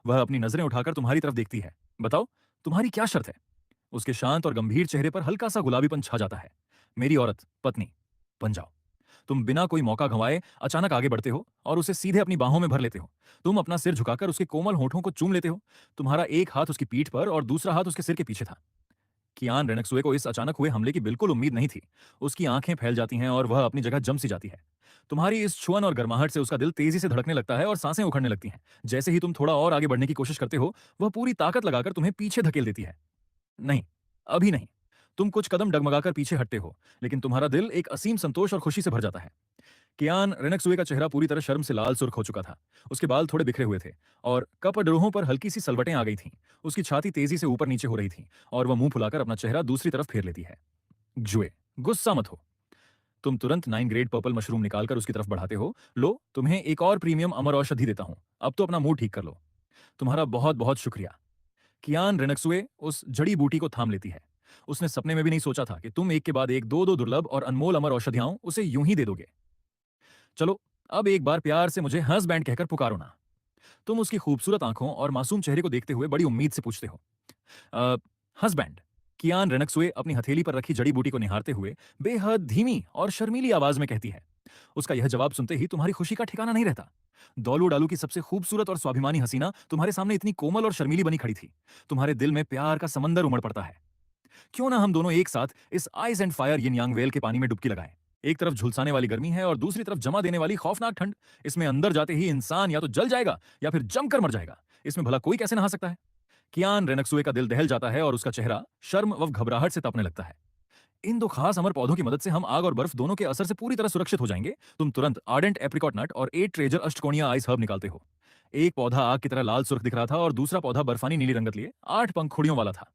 A: वह अपनी नजरें उठाकर तुम्हारी तरफ देखती है। बताओ, तुम्हारी क्या शर्त है? उसके शांत और गंभीर चेहरे पर हल्का सा गुलाबीपन छा जाता है। मेरी औरत, पत्नी बन जाओ। तुम बिना कोई मौका गंवाए अचानक आगे बढ़ते हो और उसे सीधे अपनी बाहों में भर लेते हो। तुम अपना सिर झुकाकर उसके कोमल होठों को चूम लेते हो। तुम्हारा एक हाथ उसकी पीठ पर और दूसरा हाथ उसके सिर के पीछे था। कियान रेनक्सुए को इस अचानक हुए हमले की बिल्कुल उम्मीद नहीं थी। उसकी आंखें फैल जाती हैं और वह अपनी जगह जम सी जाती है। तुम्हारी इस छुअन और गर्माहट से उसका दिल तेजी से धड़कने लगता है और सांसें उखड़ने लगती हैं। जैसे ही तुम थोड़ा और आगे बढ़ने की कोशिश करते हो, वह पूरी ताकत लगाकर तुम्हें पीछे धकेल देती है। नहीं, अभी नहीं। तुम कुछ कदम डगमगाकर पीछे हटते हो, लेकिन तुम्हारा दिल एक असीम संतोष और खुशी से भर जाता है। कियान रेनक्सुए का चेहरा पूरी तरह शर्म से लाल सुर्ख हो चुका था। उसके बाल थोड़े बिखरे हुए थे और कपड़ों पर हल्की सी सलवटें आ गई थीं। उसकी छाती तेजी से ऊपर नीचे हो रही थी और वह मुंह फुलाकर अपना चेहरा दूसरी तरफ फेर लेती है। जुए, गुस्सा मत हो। तुम तुरंत 9 ग्रेड पर्पल मशरूम निकालकर उसकी तरफ बढ़ाते हो। लो, तुम्हें एक और प्रीमियम अमर औषधि देता हूं। अब तो अपना मूड ठीक कर लो। तुम्हारा बहुत बहुत शुक्रिया। कियान रेनक्सुए उस जड़ी बूटी को थाम लेती है। उसने सपने में भी नहीं सोचा था कि तुम एक के बाद एक दो दो दुर्लभ और अनमोल अमर औषधियां उसे यूं ही दे दोगे। चलो, अब एक बार प्यार से मुझे हस्बैंड कहकर पुकारो ना। तुम उसकी खूबसूरत आंखों और मासूम चेहरे को देखते हुए बड़ी उम्मीद से पूछते हो। हस्बैंड। कियान रेनक्सुए अपनी हथेली पर रखी जड़ी बूटी को निहारते हुए बेहद धीमी और शर्मीली आवाज में कहती है। उसका यह जवाब सुनते ही तुम्हारी खुशी का ठिकाना नहीं रहता। दौलू डालू की सबसे खूबसूरत और स्वाभिमानी हसीना तुम्हारे सामने इतनी कोमल और शर्मीली बनी खड़ी थी। तुम्हारे दिल में प्यार का समंदर उमड़ पड़ता है। क्यों ना हम दोनों एक साथ इस ice and fire yin yang well के पानी में डुबकी लगाएं। एक तरफ झुलसाने वाली गर्मी है और दूसरी तरफ जमा देने वाली खौफनाक ठंड। इसमें अंदर जाते ही इंसान या तो जल जाएगा या फिर जमकर मर जाएगा। इसमें भला कोई कैसे नहा सकता है? कियान रेनक्सुए का दिल दहल जाता है और उसका चेहरा शर्म व घबराहट से तपने लगता है। इन दो खास अमर पौधों की मदद से हम आग और बर्फ दोनों के असर से पूरी तरह सुरक्षित हो जाएंगे। तुम तुरंत आर्डेंट एप्रिकॉट नट और 8 ट्रेजर अष्टकोणीय आइस हर्ब निकालते हो। एक पौधा आग की तरह लाल सुर्ख दिख रहा था और दूसरा पौधा बर्फानी नीली रंगत लिए 8 पंखुड़ियों वाला था।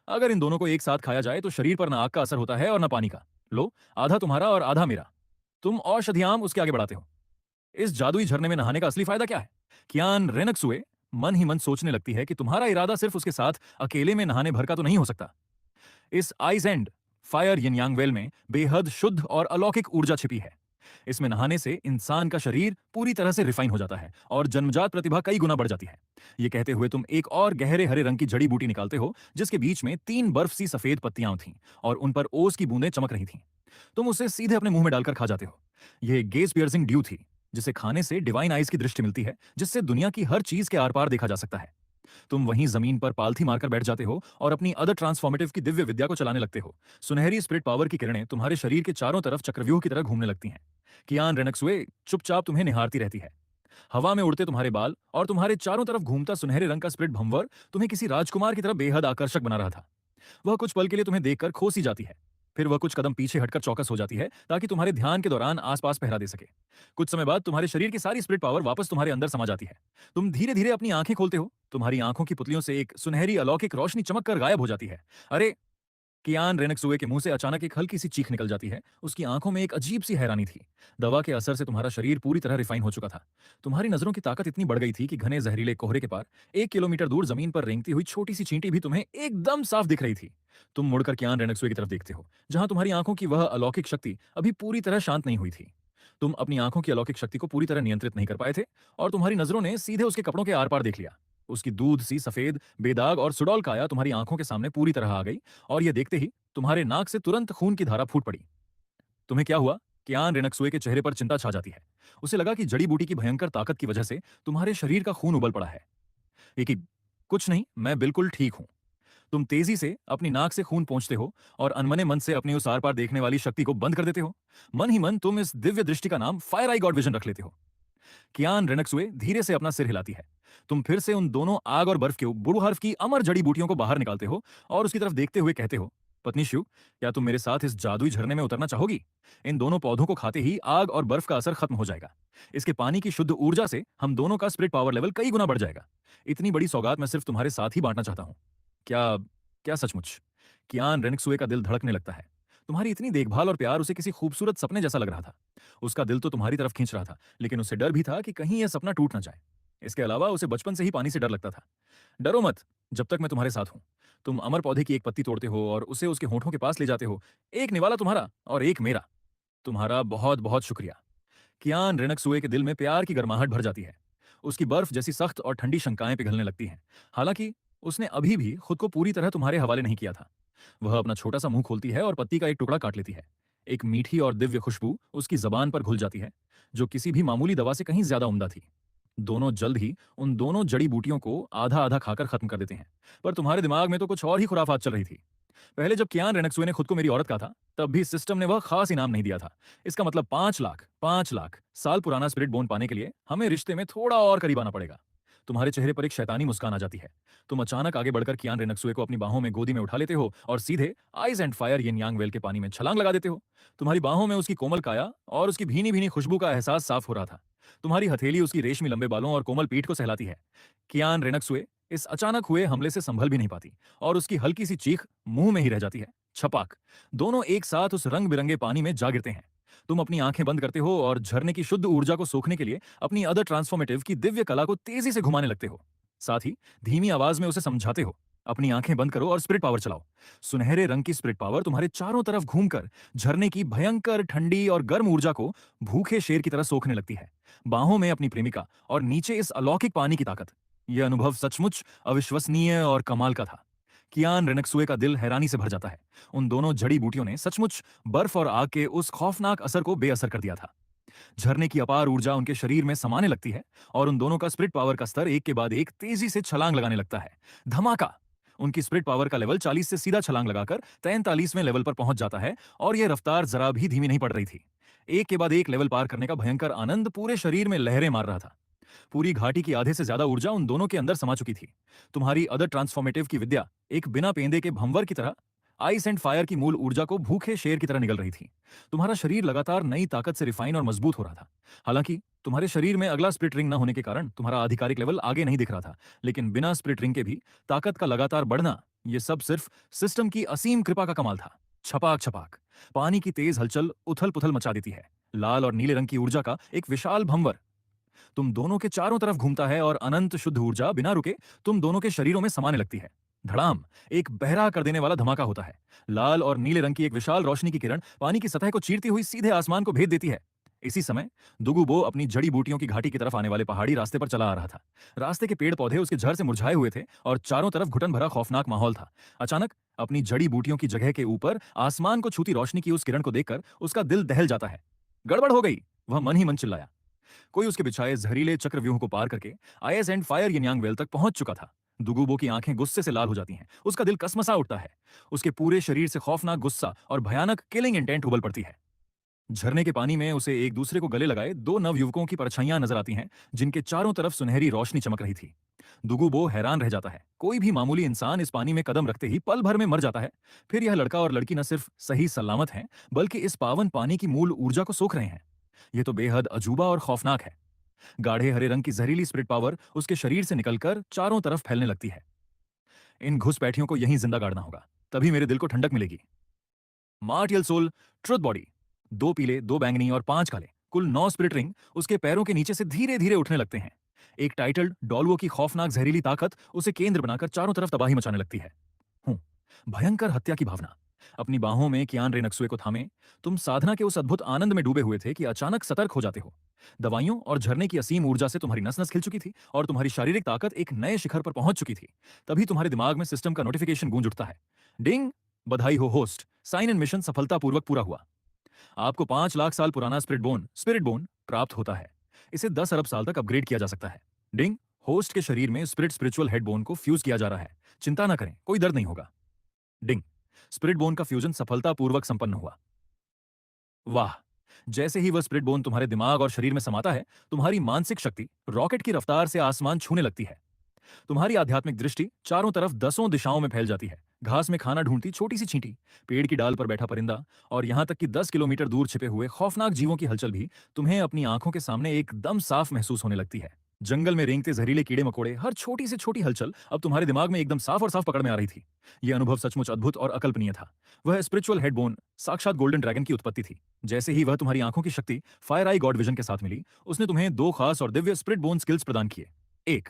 A: अगर इन दोनों को एक साथ खाया जाए तो शरीर पर ना आग का असर होता है और ना पानी का। लो, आधा तुम्हारा और आधा मेरा। तुम औषधियाम उसके आगे बढ़ाते हो। इस जादुई झरने में नहाने का असली फायदा क्या है? कियान रेनक्सुए मन ही मन सोचने लगती है कि तुम्हारा इरादा सिर्फ उसके साथ अकेले में नहाने भर का तो नहीं हो सकता। इस ice and fire yin yang well में बेहद शुद्ध और अलौकिक ऊर्जा छिपी है। इसमें नहाने से इंसान का शरीर पूरी तरह से रिफाइन हो जाता है और जन्मजात प्रतिभा कई गुना बढ़ जाती है। ये कहते हुए तुम एक और गहरे हरे रंग की जड़ी बूटी निकालते हो जिसके बीच में 3 बर्फ सी सफेद पत्तियां थीं और उन पर ओस की बूंदें चमक रही थीं। तुम उसे सीधे अपने मुंह में डालकर खा जाते हो। यह गेज पियर्सिंग ड्यू थी जिसे खाने से डिवाइन आइज की दृष्टि मिलती है, जिससे दुनिया की हर चीज के आर पार देखा जा सकता है। तुम वहीं जमीन पर पालथी मारकर बैठ जाते हो और अपनी अदर ट्रांसफॉर्मेटिव की दिव्य विद्या को चलाने लगते हो। सुनहरी स्पिरिट पावर की किरणें तुम्हारे शरीर के चारों तरफ चक्रव्यूह की तरह घूमने लगती हैं। कियान रेनक्सुए चुपचाप तुम्हें निहारती रहती है। हवा में उड़ते तुम्हारे बाल और तुम्हारे चारों तरफ घूमता सुनहरे रंग का स्प्रिट भंवर तुम्हें किसी राजकुमार की तरह बेहद आकर्षक बना रहा था। वह कुछ पल के लिए तुम्हें देखकर खो सी जाती है। फिर वह कुछ कदम पीछे हटकर चौकस हो जाती है ताकि तुम्हारे ध्यान के दौरान आसपास पहरा दे सके। कुछ समय बाद तुम्हारे शरीर की सारी स्पिरिट पावर वापस तुम्हारे अंदर समा जाती है। तुम धीरे धीरे अपनी आंखें खोलते हो। तुम्हारी आंखों की पुतलियों से एक सुनहरी अलौकिक रोशनी चमक कर गायब हो जाती है। अरे! कियान रेनक्सुए के मुंह से अचानक एक हल्की सी चीख निकल जाती है। उसकी आंखों में एक अजीब सी हैरानी थी। दवा के असर से तुम्हारा शरीर पूरी तरह रिफाइन हो चुका था। तुम्हारी नजरों की ताकत इतनी बढ़ गई थी कि घने जहरीले कोहरे के पार 1 किलोमीटर दूर जमीन पर रेंगती हुई छोटी सी चींटी भी तुम्हें एकदम साफ दिख रही थी। तुम मुड़कर कियान रेनक्सुए की तरफ देखते हो, जहां तुम्हारी आंखों की वह अलौकिक शक्ति अभी पूरी तरह शांत नहीं हुई थी। तुम अपनी आंखों की अलौकिक शक्ति को पूरी तरह नियंत्रित नहीं कर पाए थे और तुम्हारी नजरों ने सीधे उसके कपड़ों के आर पार देख लिया। उसकी दूध सी सफेद बेदाग और सुडौल काया तुम्हारी आंखों के सामने पूरी तरह आ गई और यह देखते ही तुम्हारे नाक से तुरंत खून की धारा फूट पड़ी। तुम्हें क्या हुआ? कियान रेनक्सुए के चेहरे पर चिंता छा जाती है। उसे लगा कि जड़ी बूटी की भयंकर ताकत की वजह से तुम्हारे शरीर का खून उबल पड़ा है। ये कि कुछ नहीं, मैं बिल्कुल ठीक हूं। तुम तेजी से अपनी नाक से खून पोंछते हो और अनमने मन से अपनी उस आर पार देखने वाली शक्ति को बंद कर देते हो। मन ही मन तुम इस दिव्य दृष्टि का नाम फायर आई गॉड विजन रख लेते हो। कियान रेनक्सुए धीरे से अपना सिर हिलाती है। तुम फिर से उन दोनों आग और बर्फ के बुरु हर्फ की अमर जड़ी बूटियों को बाहर निकालते हो और उसकी तरफ देखते हुए कहते हो, पत्नी शिव, क्या तुम मेरे साथ इस जादुई झरने में उतरना चाहोगी? इन दोनों पौधों को खाते ही आग और बर्फ का असर खत्म हो जाएगा। इसके पानी की शुद्ध ऊर्जा से हम दोनों का स्पिरिट पावर लेवल कई गुना बढ़ जाएगा। इतनी बड़ी सौगात मैं सिर्फ तुम्हारे साथ ही बांटना चाहता हूँ। क्या क्या सचमुच? कियान रेनेक्सुए का दिल धड़कने लगता है। तुम्हारी इतनी देखभाल और प्यार उसे किसी खूबसूरत सपने जैसा लग रहा था। उसका दिल तो तुम्हारी तरफ खींच रहा था, लेकिन उसे डर भी था कि कहीं यह सपना टूट ना जाए। इसके अलावा उसे बचपन से ही पानी से डर लगता था। डरो मत, जब तक मैं तुम्हारे साथ हूं। तुम अमर पौधे की एक पत्ती तोड़ते हो और उसे उसके होठों के पास ले जाते हो। एक निवाला तुम्हारा और एक मेरा। तुम्हारा बहुत बहुत शुक्रिया। कियान रेनेक्सुए के दिल में प्यार की गर्माहट भर जाती है। उसकी बर्फ जैसी सख्त और ठंडी शंकाएं पिघलने लगती हैं। हालांकि उसने अभी भी खुद को पूरी तरह तुम्हारे हवाले नहीं किया था। वह अपना छोटा सा मुंह खोलती है और पत्ती का एक टुकड़ा काट लेती है। एक मीठी और दिव्य खुशबू उसकी जबान पर घुल जाती है, जो किसी भी मामूली दवा से कहीं ज्यादा उम्दा थी। दोनों जल्द ही उन दोनों जड़ी बूटियों को आधा आधा खाकर खत्म कर देते हैं। पर तुम्हारे दिमाग में तो कुछ और ही खुराफात चल रही थी। पहले जब कियान रेनेक्सुए ने खुद को मेरी औरत कहा था, तब भी सिस्टम ने वह खास इनाम नहीं दिया था। इसका मतलब 5 लाख साल पुराना स्पिरिट बोन पाने के लिए हमें रिश्ते में थोड़ा और करीब आना पड़ेगा। तुम्हारे चेहरे पर एक शैतानी मुस्कान आ जाती है। तुम अचानक आगे बढ़कर कियान रेनेक्सुए को अपनी बाहों में गोदी में उठा लेते हो और सीधे ice and fire yin yang well के पानी में छलांग लगा देते हो। तुम्हारी बाहों में उसकी कोमल काया और उसकी भीनी भीनी खुशबू का एहसास साफ हो रहा था। तुम्हारी हथेली उसकी रेशमी लंबे बालों और कोमल पीठ को सहलाती है। कियान रेनेक्सुए इस अचानक हुए हमले से संभल भी नहीं पाती और उसकी हल्की सी चीख मुंह में ही रह जाती है। छपाक! दोनों एक साथ उस रंग बिरंगे पानी में जा गिरते हैं। तुम अपनी आंखें बंद करते हो और झरने की शुद्ध ऊर्जा को सोखने के लिए अपनी अदर ट्रांसफॉर्मेटिव की दिव्य कला को तेजी से घुमाने लगते हो। साथ ही धीमी आवाज में उसे समझाते हो, अपनी आंखें बंद करो और स्पिरिट पावर चलाओ। सुनहरे रंग की स्पिरिट पावर तुम्हारे चारों तरफ घूमकर झरने की भयंकर ठंडी और गर्म ऊर्जा को भूखे शेर की तरह सोखने लगती है। बाहों में अपनी प्रेमिका और नीचे इस अलौकिक पानी की ताकत। यह अनुभव सचमुच अविश्वसनीय और कमाल का था। कियान रेनेक्सुए का दिल हैरानी से भर जाता है। उन दोनों जड़ी बूटियों ने सचमुच बर्फ और आग के उस खौफनाक असर को बेअसर कर दिया था। झरने की अपार ऊर्जा उनके शरीर में समाने लगती है और उन दोनों का स्पिरिट पावर का स्तर एक के बाद एक तेजी से छलांग लगाने लगता है। धमाका! उनकी स्पिरिट पावर का लेवल 40 से सीधा छलांग लगाकर 43वें लेवल पर पहुंच जाता है और यह रफ्तार जरा भी धीमी नहीं पड़ रही थी। एक के बाद एक लेवल पार करने का भयंकर आनंद पूरे शरीर में लहरें मार रहा था। पूरी घाटी की आधे से ज्यादा ऊर्जा उन दोनों के अंदर समा चुकी थी। तुम्हारी अदर ट्रांसफॉर्मेटिव की विद्या एक बिना पेंदे के भंवर की तरह आइस एंड फायर की मूल ऊर्जा को भूखे शेर की तरह निगल रही थी। तुम्हारा शरीर लगातार नई ताकत से रिफाइन और मजबूत हो रहा था। हालांकि तुम्हारे शरीर में अगला स्प्लिट रिंग न होने के कारण तुम्हारा आधिकारिक लेवल आगे नहीं दिख रहा था, लेकिन बिना स्प्लिट रिंग के भी ताकत का लगातार बढ़ना, यह सब सिर्फ सिस्टम की असीम कृपा का कमाल था। छपाक छपाक! पानी की तेज हलचल उथल पुथल मचा देती है। लाल और नीले रंग की ऊर्जा का एक विशाल भंवर तुम दोनों के चारों तरफ घूमता है और अनंत शुद्ध ऊर्जा बिना रुके तुम दोनों के शरीरों में समाने लगती है। धड़ाम! एक बहरा कर देने वाला धमाका होता है। लाल और नीले रंग की एक विशाल रोशनी की किरण पानी की सतह को चीरती हुई सीधे आसमान को भेद देती है। इसी समय दुगुबो अपनी जड़ी बूटियों की घाटी की तरफ आने वाले पहाड़ी रास्ते पर चला आ रहा था। रास्ते के पेड़ पौधे उसके झर से मुरझाए हुए थे और चारों तरफ घुटन भरा खौफनाक माहौल था। अचानक अपनी जड़ी बूटियों की जगह के ऊपर आसमान को छूती रोशनी की उस किरण को देखकर उसका दिल दहल जाता है। गड़बड़ हो गई! वह मन ही मन चिल्लाया। कोई उसके बिछाए जहरीले चक्रव्यूह को पार करके आईएस एंड फायर यिनयांग वेल तक पहुंच चुका था। दुगुबो की आंखें गुस्से से लाल हो जाती हैं। उसका दिल कसमसा उठता है। उसके पूरे शरीर से खौफनाक गुस्सा और भयानक किलिंग इंटेंट उबल पड़ती है। झरने के पानी में उसे एक दूसरे को गले लगाए दो नवयुवकों की परछाइयां नजर आती हैं, जिनके चारों तरफ सुनहरी रोशनी चमक रही थी। दुगुबो हैरान रह जाता है। कोई भी मामूली इंसान इस पानी में कदम रखते ही पल भर में मर जाता है। फिर यह लड़का और लड़की न सिर्फ सही सलामत हैं, बल्कि इस पावन पानी की मूल ऊर्जा को सोख रहे हैं। यह तो बेहद अजूबा और खौफनाक है। गाढ़े हरे रंग की जहरीली स्पिरिट पावर उसके शरीर से निकलकर चारों तरफ फैलने लगती है। इन घुसपैठियों को यहीं जिंदा गाड़ना होगा, तभी मेरे दिल को ठंडक मिलेगी। मार्टियल सोल, ट्रुथ बॉडी। दो पीले, दो बैंगनी और 5 काले, कुल 9 स्पिरिट रिंग उसके पैरों के नीचे से धीरे धीरे उठने लगते हैं। एक टाइटल्ड डॉलवो की खौफनाक जहरीली ताकत उसे केंद्र बनाकर चारों तरफ तबाही मचाने लगती है। हूं, भयंकर हत्या की भावना। अपनी बाहों में कियान रेनेक्सुए को थामे तुम साधना के उस अद्भुत आनंद में डूबे हुए थे कि अचानक सतर्क हो जाते हो। दवाइयों और झरने की असीम ऊर्जा से तुम्हारी नस नस खिल चुकी थी और तुम्हारी शारीरिक ताकत एक नए शिखर पर पहुंच चुकी थी। तभी तुम्हारे दिमाग में सिस्टम का नोटिफिकेशन गूंज उठता है। डिंग! बधाई हो होस्ट, साइन इन मिशन सफलतापूर्वक पूरा हुआ। आपको 5 लाख साल पुराना स्पिरिट बोन प्राप्त होता है। इसे 10 अरब साल तक अपग्रेड किया जा सकता है। डिंग! होस्ट के शरीर में स्पिरिचुअल हेड बोन को फ्यूज किया जा रहा है। चिंता न करें, कोई दर्द नहीं होगा। डिंग! स्पिरिट बोन का फ्यूजन सफलतापूर्वक संपन्न हुआ। वाह! जैसे ही वह स्पिरिट बोन तुम्हारे दिमाग और शरीर में समाता है, तुम्हारी मानसिक शक्ति रॉकेट की रफ्तार से आसमान छूने लगती है। तुम्हारी आध्यात्मिक दृष्टि चारों तरफ दसों दिशाओं में फैल जाती है। घास में खाना ढूंढती छोटी सी चींटी, पेड़ की डाल पर बैठा परिंदा और यहाँ तक कि 10 किलोमीटर दूर छिपे हुए खौफनाक जीवों की हलचल भी तुम्हें अपनी आंखों के सामने एकदम साफ महसूस होने लगती है। जंगल में रेंगते जहरीले कीड़े मकोड़े, हर छोटी से छोटी हलचल अब तुम्हारे दिमाग में एकदम साफ और साफ पकड़ में आ रही थी। यह अनुभव सचमुच अद्भुत और अकल्पनीय था। वह स्पिरिचुअल हेडबोन साक्षात गोल्डन ड्रैगन की उत्पत्ति थी। जैसे ही वह तुम्हारी आंखों की शक्ति फायर आई गॉड विजन के साथ मिली, उसने तुम्हें दो खास और दिव्य स्पिरिट बोन स्किल्स प्रदान किए। एक,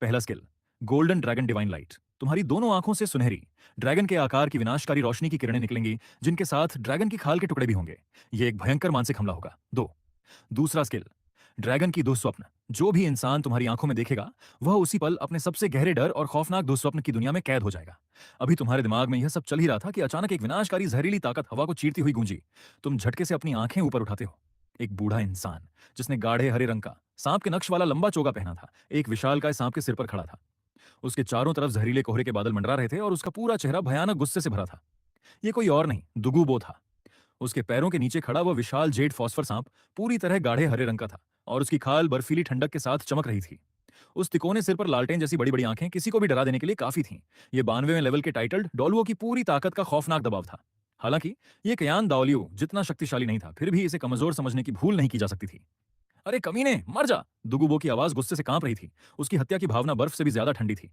A: पहला skill, golden dragon divine light. तुम्हारी दोनों आंखों से सुनहरी ड्रैगन के आकार की विनाशकारी रोशनी की किरणें निकलेंगी, जिनके साथ ड्रैगन की खाल के टुकड़े भी होंगे। यह एक भयंकर मानसिक हमला होगा। दो, दूसरा स्किल, ड्रैगन की दुःस्वप्न। जो भी इंसान तुम्हारी आंखों में देखेगा, वह उसी पल अपने सबसे गहरे डर और खौफनाक दुःस्वप्न की दुनिया में कैद हो जाएगा। अभी तुम्हारे दिमाग में यह सब चल ही रहा था कि अचानक एक विनाशकारी जहरीली ताकत हवा को चीरती हुई गूंजी। तुम झटके से अपनी आंखें ऊपर उठाते हो। एक बूढ़ा इंसान, जिसने गाढ़े हरे रंग का सांप के नक्श वाला लंबा चोगा पहना था, एक विशालकाय सांप के सिर पर खड़ा था। उसके चारों तरफ जहरीले कोहरे के बादल मंडरा रहे थे और उसका पूरा चेहरा भयानक गुस्से से भरा था। यह कोई और नहीं, दुगुबो था। उसके पैरों के नीचे खड़ा वह विशाल जेड फॉस्फर सांप पूरी तरह गाढ़े हरे रंग का था और उसकी खाल बर्फीली ठंडक के साथ चमक रही थी। उस तिकोने सिर पर लालटेन जैसी बड़ी बड़ी आंखें किसी को भी डरा देने के लिए काफी थीं। ये 92वें लेवल के टाइटल्ड डोलुओ की पूरी ताकत का खौफनाक दबाव था। हालांकि ये कयान दाओलियो जितना शक्तिशाली नहीं था, फिर भी इसे कमजोर समझने की भूल नहीं की जा सकती थी। अरे कमीने, मर जा! दुगुबो की आवाज गुस्से से कांप रही थी। उसकी हत्या की भावना बर्फ से भी ज्यादा ठंडी थी।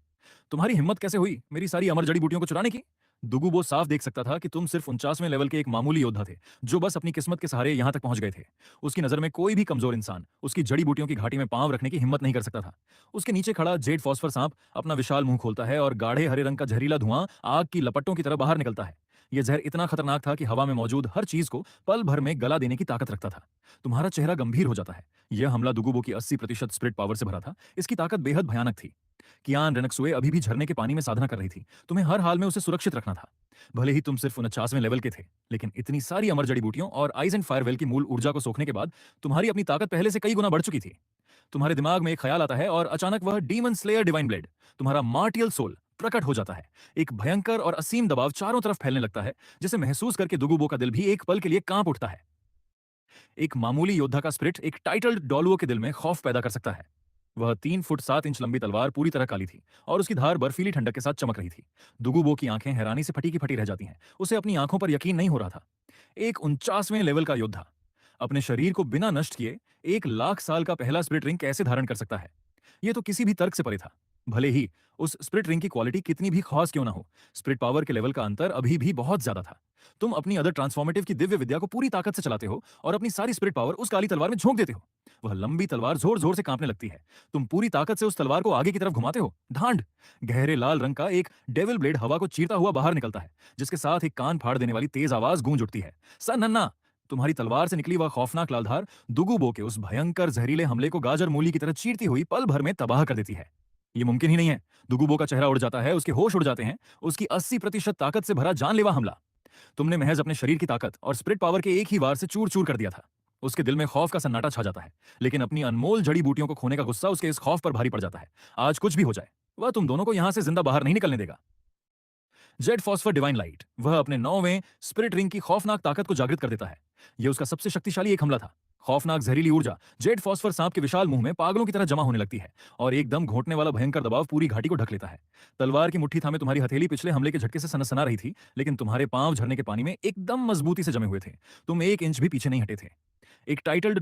A: तुम्हारी हिम्मत कैसे हुई मेरी सारी अमर जड़ी बूटियों को चुराने की? दुगुबो साफ देख सकता था कि तुम सिर्फ 49वें लेवल के एक मामूली योद्धा थे, जो बस अपनी किस्मत के सहारे यहां तक पहुंच गए थे। उसकी नजर में कोई भी कमजोर इंसान उसकी जड़ी बूटियों की घाटी में पांव रखने की हिम्मत नहीं कर सकता था। उसके नीचे खड़ा जेड फॉस्फर सांप अपना विशाल मुंह खोलता है और गाढ़े हरे रंग का जहरीला धुआं आग की लपटों की तरह बाहर निकलता है। यह जहर इतना खतरनाक था कि हवा में मौजूद हर चीज को पल भर में गला देने की ताकत रखता था। तुम्हारा चेहरा गंभीर हो जाता है। यह हमला दुगुबो की 80% स्पिरिट पावर से भरा था। इसकी ताकत बेहद भयानक थी। कियान रेनक्सुए अभी भी झरने के पानी में साधना कर रही थी। तुम्हें हर हाल में उसे सुरक्षित रखना था। भले ही तुम सिर्फ 49वें लेवल के थे, लेकिन इतनी सारी अमर जड़ी बूटियों और आइज एंड फायरवेल की मूल ऊर्जा को सोखने के बाद तुम्हारी अपनी ताकत पहले से कई गुना बढ़ चुकी थी। तुम्हारे दिमाग में एक ख्याल आता है और अचानक वह डीमन स्लेयर डिवाइन ब्लेड, तुम्हारा मार्टियल सोल, प्रकट हो जाता है। एक भयंकर और असीम दबाव चारों तरफ फैलने लगता है, जिसे महसूस करके दुगुबो का दिल भी एक पल के लिए कांप उठता है। एक मामूली योद्धा का स्पिरिट एक टाइटल्ड डोलुओ के दिल में खौफ पैदा कर सकता है। वह 3 फुट 7 इंच लंबी तलवार पूरी तरह काली थी और उसकी धार बर्फीली ठंडक के साथ चमक रही थी। दुगुबो की आंखें हैरानी से फटी की फटी रह जाती हैं। उसे अपनी आंखों पर यकीन नहीं हो रहा था। एक 49वें लेवल का योद्धा अपने शरीर को बिना नष्ट किए 1 लाख साल का पहला स्पिरिट रिंग कैसे धारण कर सकता है? यह तो किसी भी तर्क से परे था। भले ही उस स्पिरिट रिंग की क्वालिटी कितनी भी खास क्यों ना हो, स्पिरिट पावर के लेवल का अंतर अभी भी बहुत ज्यादा था। तुम अपनी अदर ट्रांसफॉर्मेटिव की दिव्य विद्या को पूरी ताकत से चलाते हो और अपनी सारी स्पिरिट पावर उस काली तलवार में झोंक देते हो। वह लंबी तलवार जोर जोर से कांपने लगती है। तुम पूरी ताकत से उस तलवार को आगे की तरफ घुमाते हो। ढांड! गहरे लाल रंग का एक डेविल ब्लेड हवा को चीरता हुआ बाहर निकलता है, जिसके साथ एक कान फाड़ देने वाली तेज आवाज गूंज उठती है। सनन्ना! तुम्हारी तलवार से निकली वह खौफनाक लालधार दुगुबो के उस भयंकर जहरीले हमले को गाजर मूली की तरह चीरती हुई पल भर में तबाह कर देती है। ये मुमकिन ही नहीं है। दुगुबो का चेहरा उड़ जाता है, उसके होश उड़ जाते हैं। उसकी 80% ताकत से भरा जानलेवा हमला तुमने महज अपने शरीर की ताकत और स्पिरिट पावर के एक ही वार से चूर चूर कर दिया था। उसके दिल में खौफ का सन्नाटा छा जाता है, लेकिन अपनी अनमोल जड़ी बूटियों को खोने का गुस्सा उसके इस खौफ पर भारी पड़ जाता है। आज कुछ भी हो जाए, वह तुम दोनों को यहां से जिंदा बाहर नहीं निकलने देगा। जेड फॉस्फर डिवाइन लाइट, वह अपने 9वें स्पिरिट रिंग की खौफनाक ताकत को जागृत कर देता है। यह उसका सबसे शक्तिशाली एक हमला था। खौफनाक जहरीली ऊर्जा जेड फॉस्फर सांप के विशाल मुंह में पागलों की तरह जमा होने लगती है और एकदम घोंटने वाला भयंकर दबाव पूरी घाटी को ढक लेता है। तलवार की मुट्ठी थामे तुम्हारी हथेली पिछले हमले के झटके से सनसना रही थी, लेकिन तुम्हारे पांव झरने के पानी में एकदम मजबूती से जमे हुए थे। तुम 1 इंच भी पीछे नहीं हटे थे। एक टाइटल्ड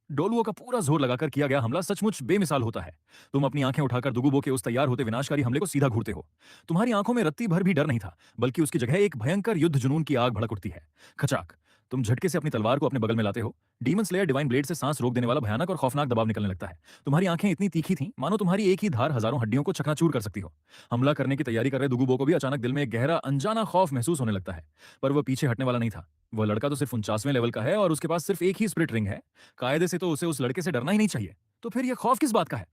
A: डोलुओं का पूरा जोर लगाकर किया गया हमला सचमुच बेमिसाल होता है। तुम अपनी आंखें उठाकर दुगुबो के उस तैयार होते विनाशकारी हमले को सीधा घूरते हो। तुम्हारी आंखों में रत्ती भर भी डर नहीं था, बल्कि उसकी जगह एक भयंकर युद्ध जुनून की आग भड़क उठती है। खचाक! तुम झटके से अपनी तलवार को अपने बगल में लाते हो। डीमन स्लेयर डिवाइन ब्लेड से सांस रोक देने वाला भयानक और खौफनाक दबाव निकलने लगता है। तुम्हारी आंखें इतनी तीखी थीं, मानो तुम्हारी एक ही धार हजारों हड्डियों को चकनाचूर कर सकती हो। हमला करने की तैयारी कर रहे दुगुबो को भी अचानक दिल में एक गहरा अनजाना खौफ महसूस होने लगता है, पर वह पीछे हटने वाला नहीं था। वह लड़का तो सिर्फ 49वें लेवल का है और उसके पास सिर्फ एक ही स्पिरिट रिंग है। कायदे से तो उसे उस लड़के से डरना ही नहीं चाहिए। तो फिर यह खौफ किस बात का है?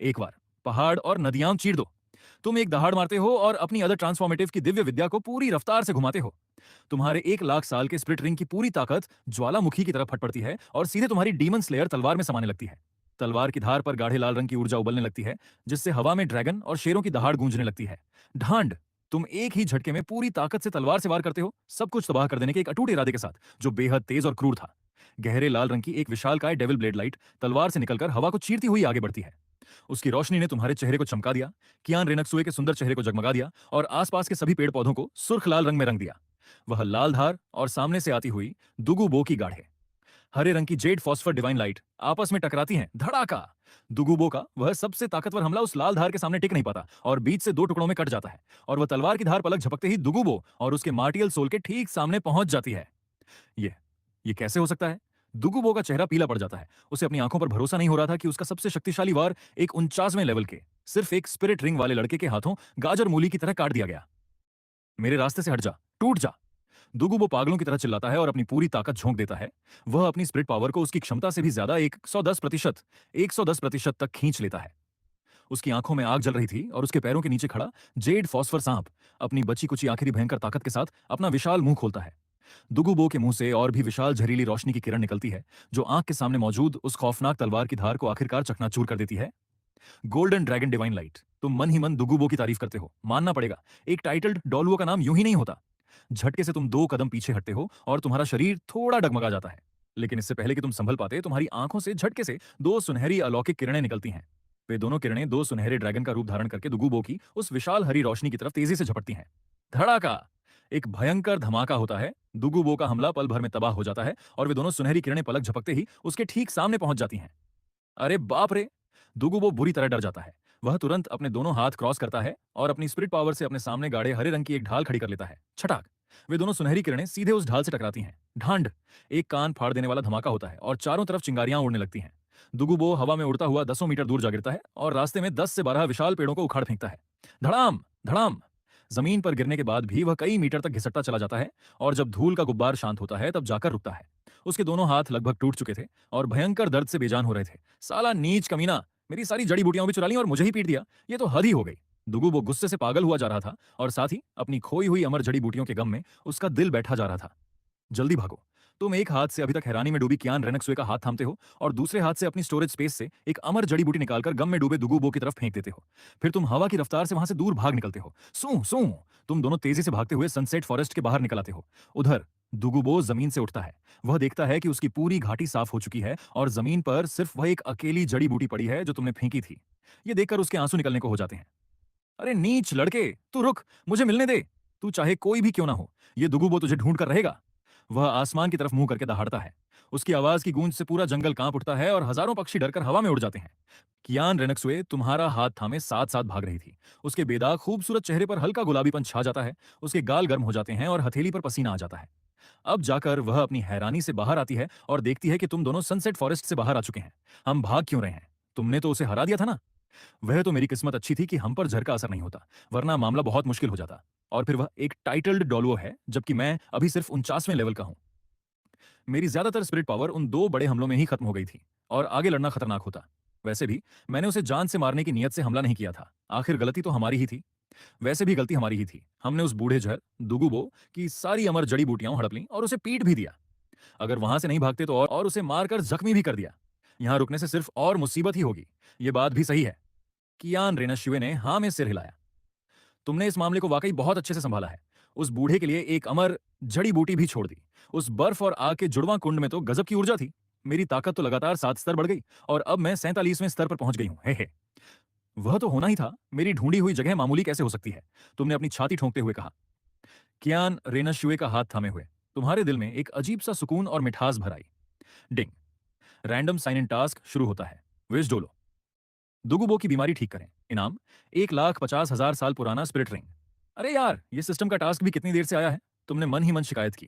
A: एक बार पहाड़ और नदियां चीर दो। तुम एक दहाड़ मारते हो और अपनी अदर ट्रांसफॉर्मेटिव की दिव्य विद्या को पूरी रफ्तार से घुमाते हो। तुम्हारे 1 लाख साल के स्पिरिट रिंग की पूरी ताकत ज्वालामुखी की तरह फट पड़ती है और सीधे तुम्हारी डीमन स्लेयर तलवार में समाने लगती है। तलवार की धार पर गाढ़े लाल रंग की ऊर्जा उबलने लगती है, जिससे हवा में ड्रैगन और शेरों की दहाड़ गूंजने लगती है। ढांड! तुम एक ही झटके में पूरी ताकत से तलवार से वार करते हो, सब कुछ तबाह कर देने के एक अटूट इरादे के साथ, जो बेहद तेज और क्रूर था। गहरे लाल रंग की एक विशालकाय डेविल ब्लेड लाइट तलवार से निकलकर हवा को चीरती हुई आगे बढ़ती है। उसकी रोशनी ने तुम्हारे चेहरे को चमका दिया, कियान रेनक्सुए के सुंदर चेहरे को जगमगा दिया और आसपास के सभी पेड़ पौधों को सुर्ख लाल रंग में रंग दिया। वह लाल धार और सामने से आती हुई दुगुबो की गाढ़े हरे रंग की जेड फॉस्फर डिवाइन लाइट आपस में टकराती हैं, धड़ाका। दुगुबो का वह सबसे ताकतवर हमला उस लाल धार के सामने टिक नहीं पाता और बीच से दो टुकड़ों में कट जाता है, और वह तलवार की धार पलक झपकते ही दुगुबो और उसके मार्टियल सोल के ठीक सामने पहुंच जाती है। ये ये कैसे हो सकता है? दुगुबो का चेहरा पीला पड़ जाता है। उसे अपनी आंखों पर भरोसा नहीं हो रहा था कि उसका सबसे शक्तिशाली वार एक 49वें लेवल के सिर्फ एक स्पिरिट रिंग वाले लड़के के हाथों गाजर मूली की तरह काट दिया गया। मेरे रास्ते से हट जा, टूट जा। दुगुबो पागलों की तरह चिल्लाता है और अपनी पूरी ताकत झोंक देता है। वह अपनी स्पिरिट पावर को उसकी क्षमता से भी ज्यादा 110% तक खींच लेता है। उसकी आंखों में आग जल रही थी और उसके पैरों के नीचे खड़ा जेड फॉस्फर सांप अपनी बची कुची आखिरी भयंकर ताकत के साथ अपना विशाल मुंह खोलता है। दुगुबो के मुंह से और भी विशाल झरीली रोशनी की किरण निकलती है, जो आंख के सामने मौजूद उस खौफनाक तलवार की धार को आखिरकार चकनाचूर कर देती है। Golden dragon divine light. तुम मन ही मन दुगुबो की तारीफ करते हो, मानना पड़ेगा। एक टाइटल्ड डोलुओ का नाम यूं ही नहीं होता। झटके से तुम 2 कदम पीछे हटते हो और तुम्हारा शरीर थोड़ा डगमगा जाता है, लेकिन इससे पहले कि तुम संभल पाते, तुम्हारी आंखों से झटके से 2 सुनहरी अलौकिक किरणें निकलती हैं। वे दोनों किरणें 2 सुनहरे ड्रैगन का रूप धारण करके दुगुबो की उस विशाल हरी रोशनी की तरफ तेजी से झपटती हैं। धड़ाका। एक भयंकर धमाका होता है। दुगुबो का हमला पल भर में तबाह हो जाता है और वे दोनों सुनहरी किरणें पलक झपकते ही उसके ठीक सामने पहुंच जाती हैं। अरे बाप रे! दुगुबो बुरी तरह डर जाता है। वह तुरंत अपने दोनों हाथ क्रॉस करता है और अपनी स्पिरिट पावर से अपने सामने गाढ़े हरे रंग की एक ढाल खड़ी कर लेता है। छटाक! वे दोनों सुनहरी किरणें सीधे उस ढाल से टकराती हैं। ढांड! एक कान फाड़ देने वाला धमाका होता है और चारों तरफ चिंगारियां उड़ने लगती हैं। दुगुबो हवा में उड़ता हुआ 10 मीटर दूर जा गिरता है और रास्ते में 10 से 12 विशाल पेड़ों को उखाड़ फेंकता है। धड़ाम! धड़ाम! जमीन पर गिरने के बाद भी वह कई मीटर तक घिसटता चला जाता है और जब धूल का गुब्बार शांत होता है तब जाकर रुकता है। उसके दोनों हाथ लगभग टूट चुके थे और भयंकर दर्द से बेजान हो रहे थे। साला नीच कमीना! मेरी सारी जड़ी बूटियां भी चुरा ली और मुझे ही पीट दिया। ये तो हद ही हो गई। दुगुबो गुस्से से पागल हुआ जा रहा था और साथ ही अपनी खोई हुई अमर जड़ी बूटियों के गम में उसका दिल बैठा जा रहा था। जल्दी भागो। तुम एक हाथ से अभी तक हैरानी में डूबी कियान रेनेक्सुए का हाथ थामते हो और दूसरे हाथ से अपनी स्टोरेज स्पेस से एक अमर जड़ी बूटी निकालकर गम में डूबे दुगुबो की तरफ फेंक देते हो। फिर तुम हवा की रफ्तार से वहां से दूर भाग निकलते हो। सू सू। तुम दोनों तेजी से भागते हुए सनसेट फॉरेस्ट के बाहर निकल आते हो। उधर दुगुबो जमीन से उठता है। वह देखता है कि उसकी पूरी घाटी साफ हो चुकी है और जमीन पर सिर्फ वह एक अकेली जड़ी बूटी पड़ी है जो तुमने फेंकी थी। ये देखकर उसके आंसू निकलने को हो जाते हैं। अरे नीच लड़के, तू रुक, मुझे मिलने दे। तू चाहे कोई भी क्यों ना हो, ये दुगुबो तुझे ढूंढ कर रहेगा। वह आसमान की तरफ मुंह करके दहाड़ता है। उसकी आवाज की गूंज से पूरा जंगल कांप उठता है और हजारों पक्षी डरकर हवा में उड़ जाते हैं। कियान रेनेक्सुए तुम्हारा हाथ थामे साथ साथ भाग रही थी। उसके बेदाग खूबसूरत चेहरे पर हल्का गुलाबीपन छा जाता है। उसके गाल गर्म हो जाते हैं और हथेली पर पसीना आ जाता है। अब जाकर वह अपनी हैरानी से बाहर आती है और देखती है कि तुम दोनों सनसेट फॉरेस्ट से बाहर आ चुके हैं। हम भाग क्यों रहे हैं? तुमने तो उसे हरा दिया था ना। वह तो मेरी किस्मत अच्छी थी कि हम पर झर का असर नहीं होता, वरना मामला बहुत मुश्किल हो जाता। और फिर वह एक टाइटल्ड डोलुओ है, जबकि मैं अभी सिर्फ 49वें लेवल का हूं। मेरी ज्यादातर स्पिरिट पावर उन 2 बड़े हमलों में ही खत्म हो गई थी और आगे लड़ना खतरनाक होता। वैसे भी मैंने उसे जान से मारने की नियत से हमला नहीं किया था। आखिर गलती तो हमारी ही थी। वैसे भी गलती हमारी ही थी। हमने उस बूढ़े जहर दुगुबो की सारी अमर जड़ी बूटियां हड़प लीं और उसे पीट भी दिया। अगर वहां से नहीं भागते तो और उसे मारकर जख्मी भी कर दिया। यहां रुकने से सिर्फ और मुसीबत ही होगी। ये बात भी सही है। कियान रेनशिवे ने हाँ में सिर हिलाया। तुमने इस मामले को वाकई बहुत अच्छे से संभाला है। उस बूढ़े के लिए एक अमर जड़ी बूटी भी छोड़ दी। उस बर्फ और आग के जुड़वां कुंड में तो गजब की ऊर्जा थी। मेरी ताकत तो लगातार 7 स्तर बढ़ गई और अब मैं 47वें स्तर पर पहुंच गई हूं। हे। वह तो होना ही था। मेरी ढूंढी हुई जगह मामूली कैसे हो सकती है? तुमने अपनी छाती ठोंकते हुए कहा। कियान रेनशिवे का हाथ थामे हुए। तुम्हारे दिल में एक अजीब सा सुकून और मिठास भर आई। डिंग। रैंडम साइन इन टास्क शुरू होता है। विज डोलो। दुगुबो की बीमारी ठीक करें। इनाम 1,50,000 साल पुराना स्पिरिट रिंग। अरे यार, ये सिस्टम का टास्क भी कितनी देर से आया है? तुमने मन ही मन शिकायत की।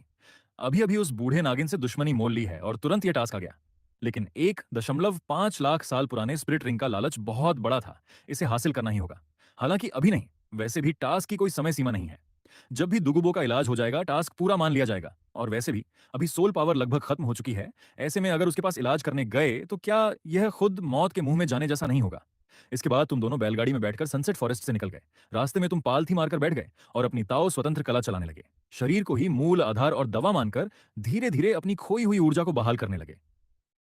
A: अभी अभी उस बूढ़े नागिन से दुश्मनी मोल ली है और तुरंत ये टास्क आ गया। लेकिन 1.5 लाख साल पुराने स्पिरिट रिंग का लालच बहुत बड़ा था। इसे हासिल करना ही होगा। हालांकि अभी नहीं। वैसे भी टास्क की कोई समय सीमा नहीं है। जब भी दुगुबो का इलाज हो जाएगा टास्क पूरा मान लिया जाएगा। और वैसे भी अभी सोल पावर लगभग खत्म हो चुकी है। ऐसे में अगर उसके पास इलाज करने गए तो क्या यह खुद मौत के मुंह में जाने जैसा नहीं होगा? इसके बाद तुम दोनों बैलगाड़ी में बैठकर सनसेट फॉरेस्ट से निकल गए। रास्ते में तुम पालथी मारकर बैठ गए और अपनी ताओ स्वतंत्र कला चलाने लगे। शरीर को ही मूल आधार और दवा मानकर धीरे धीरे अपनी खोई हुई ऊर्जा को बहाल करने लगे।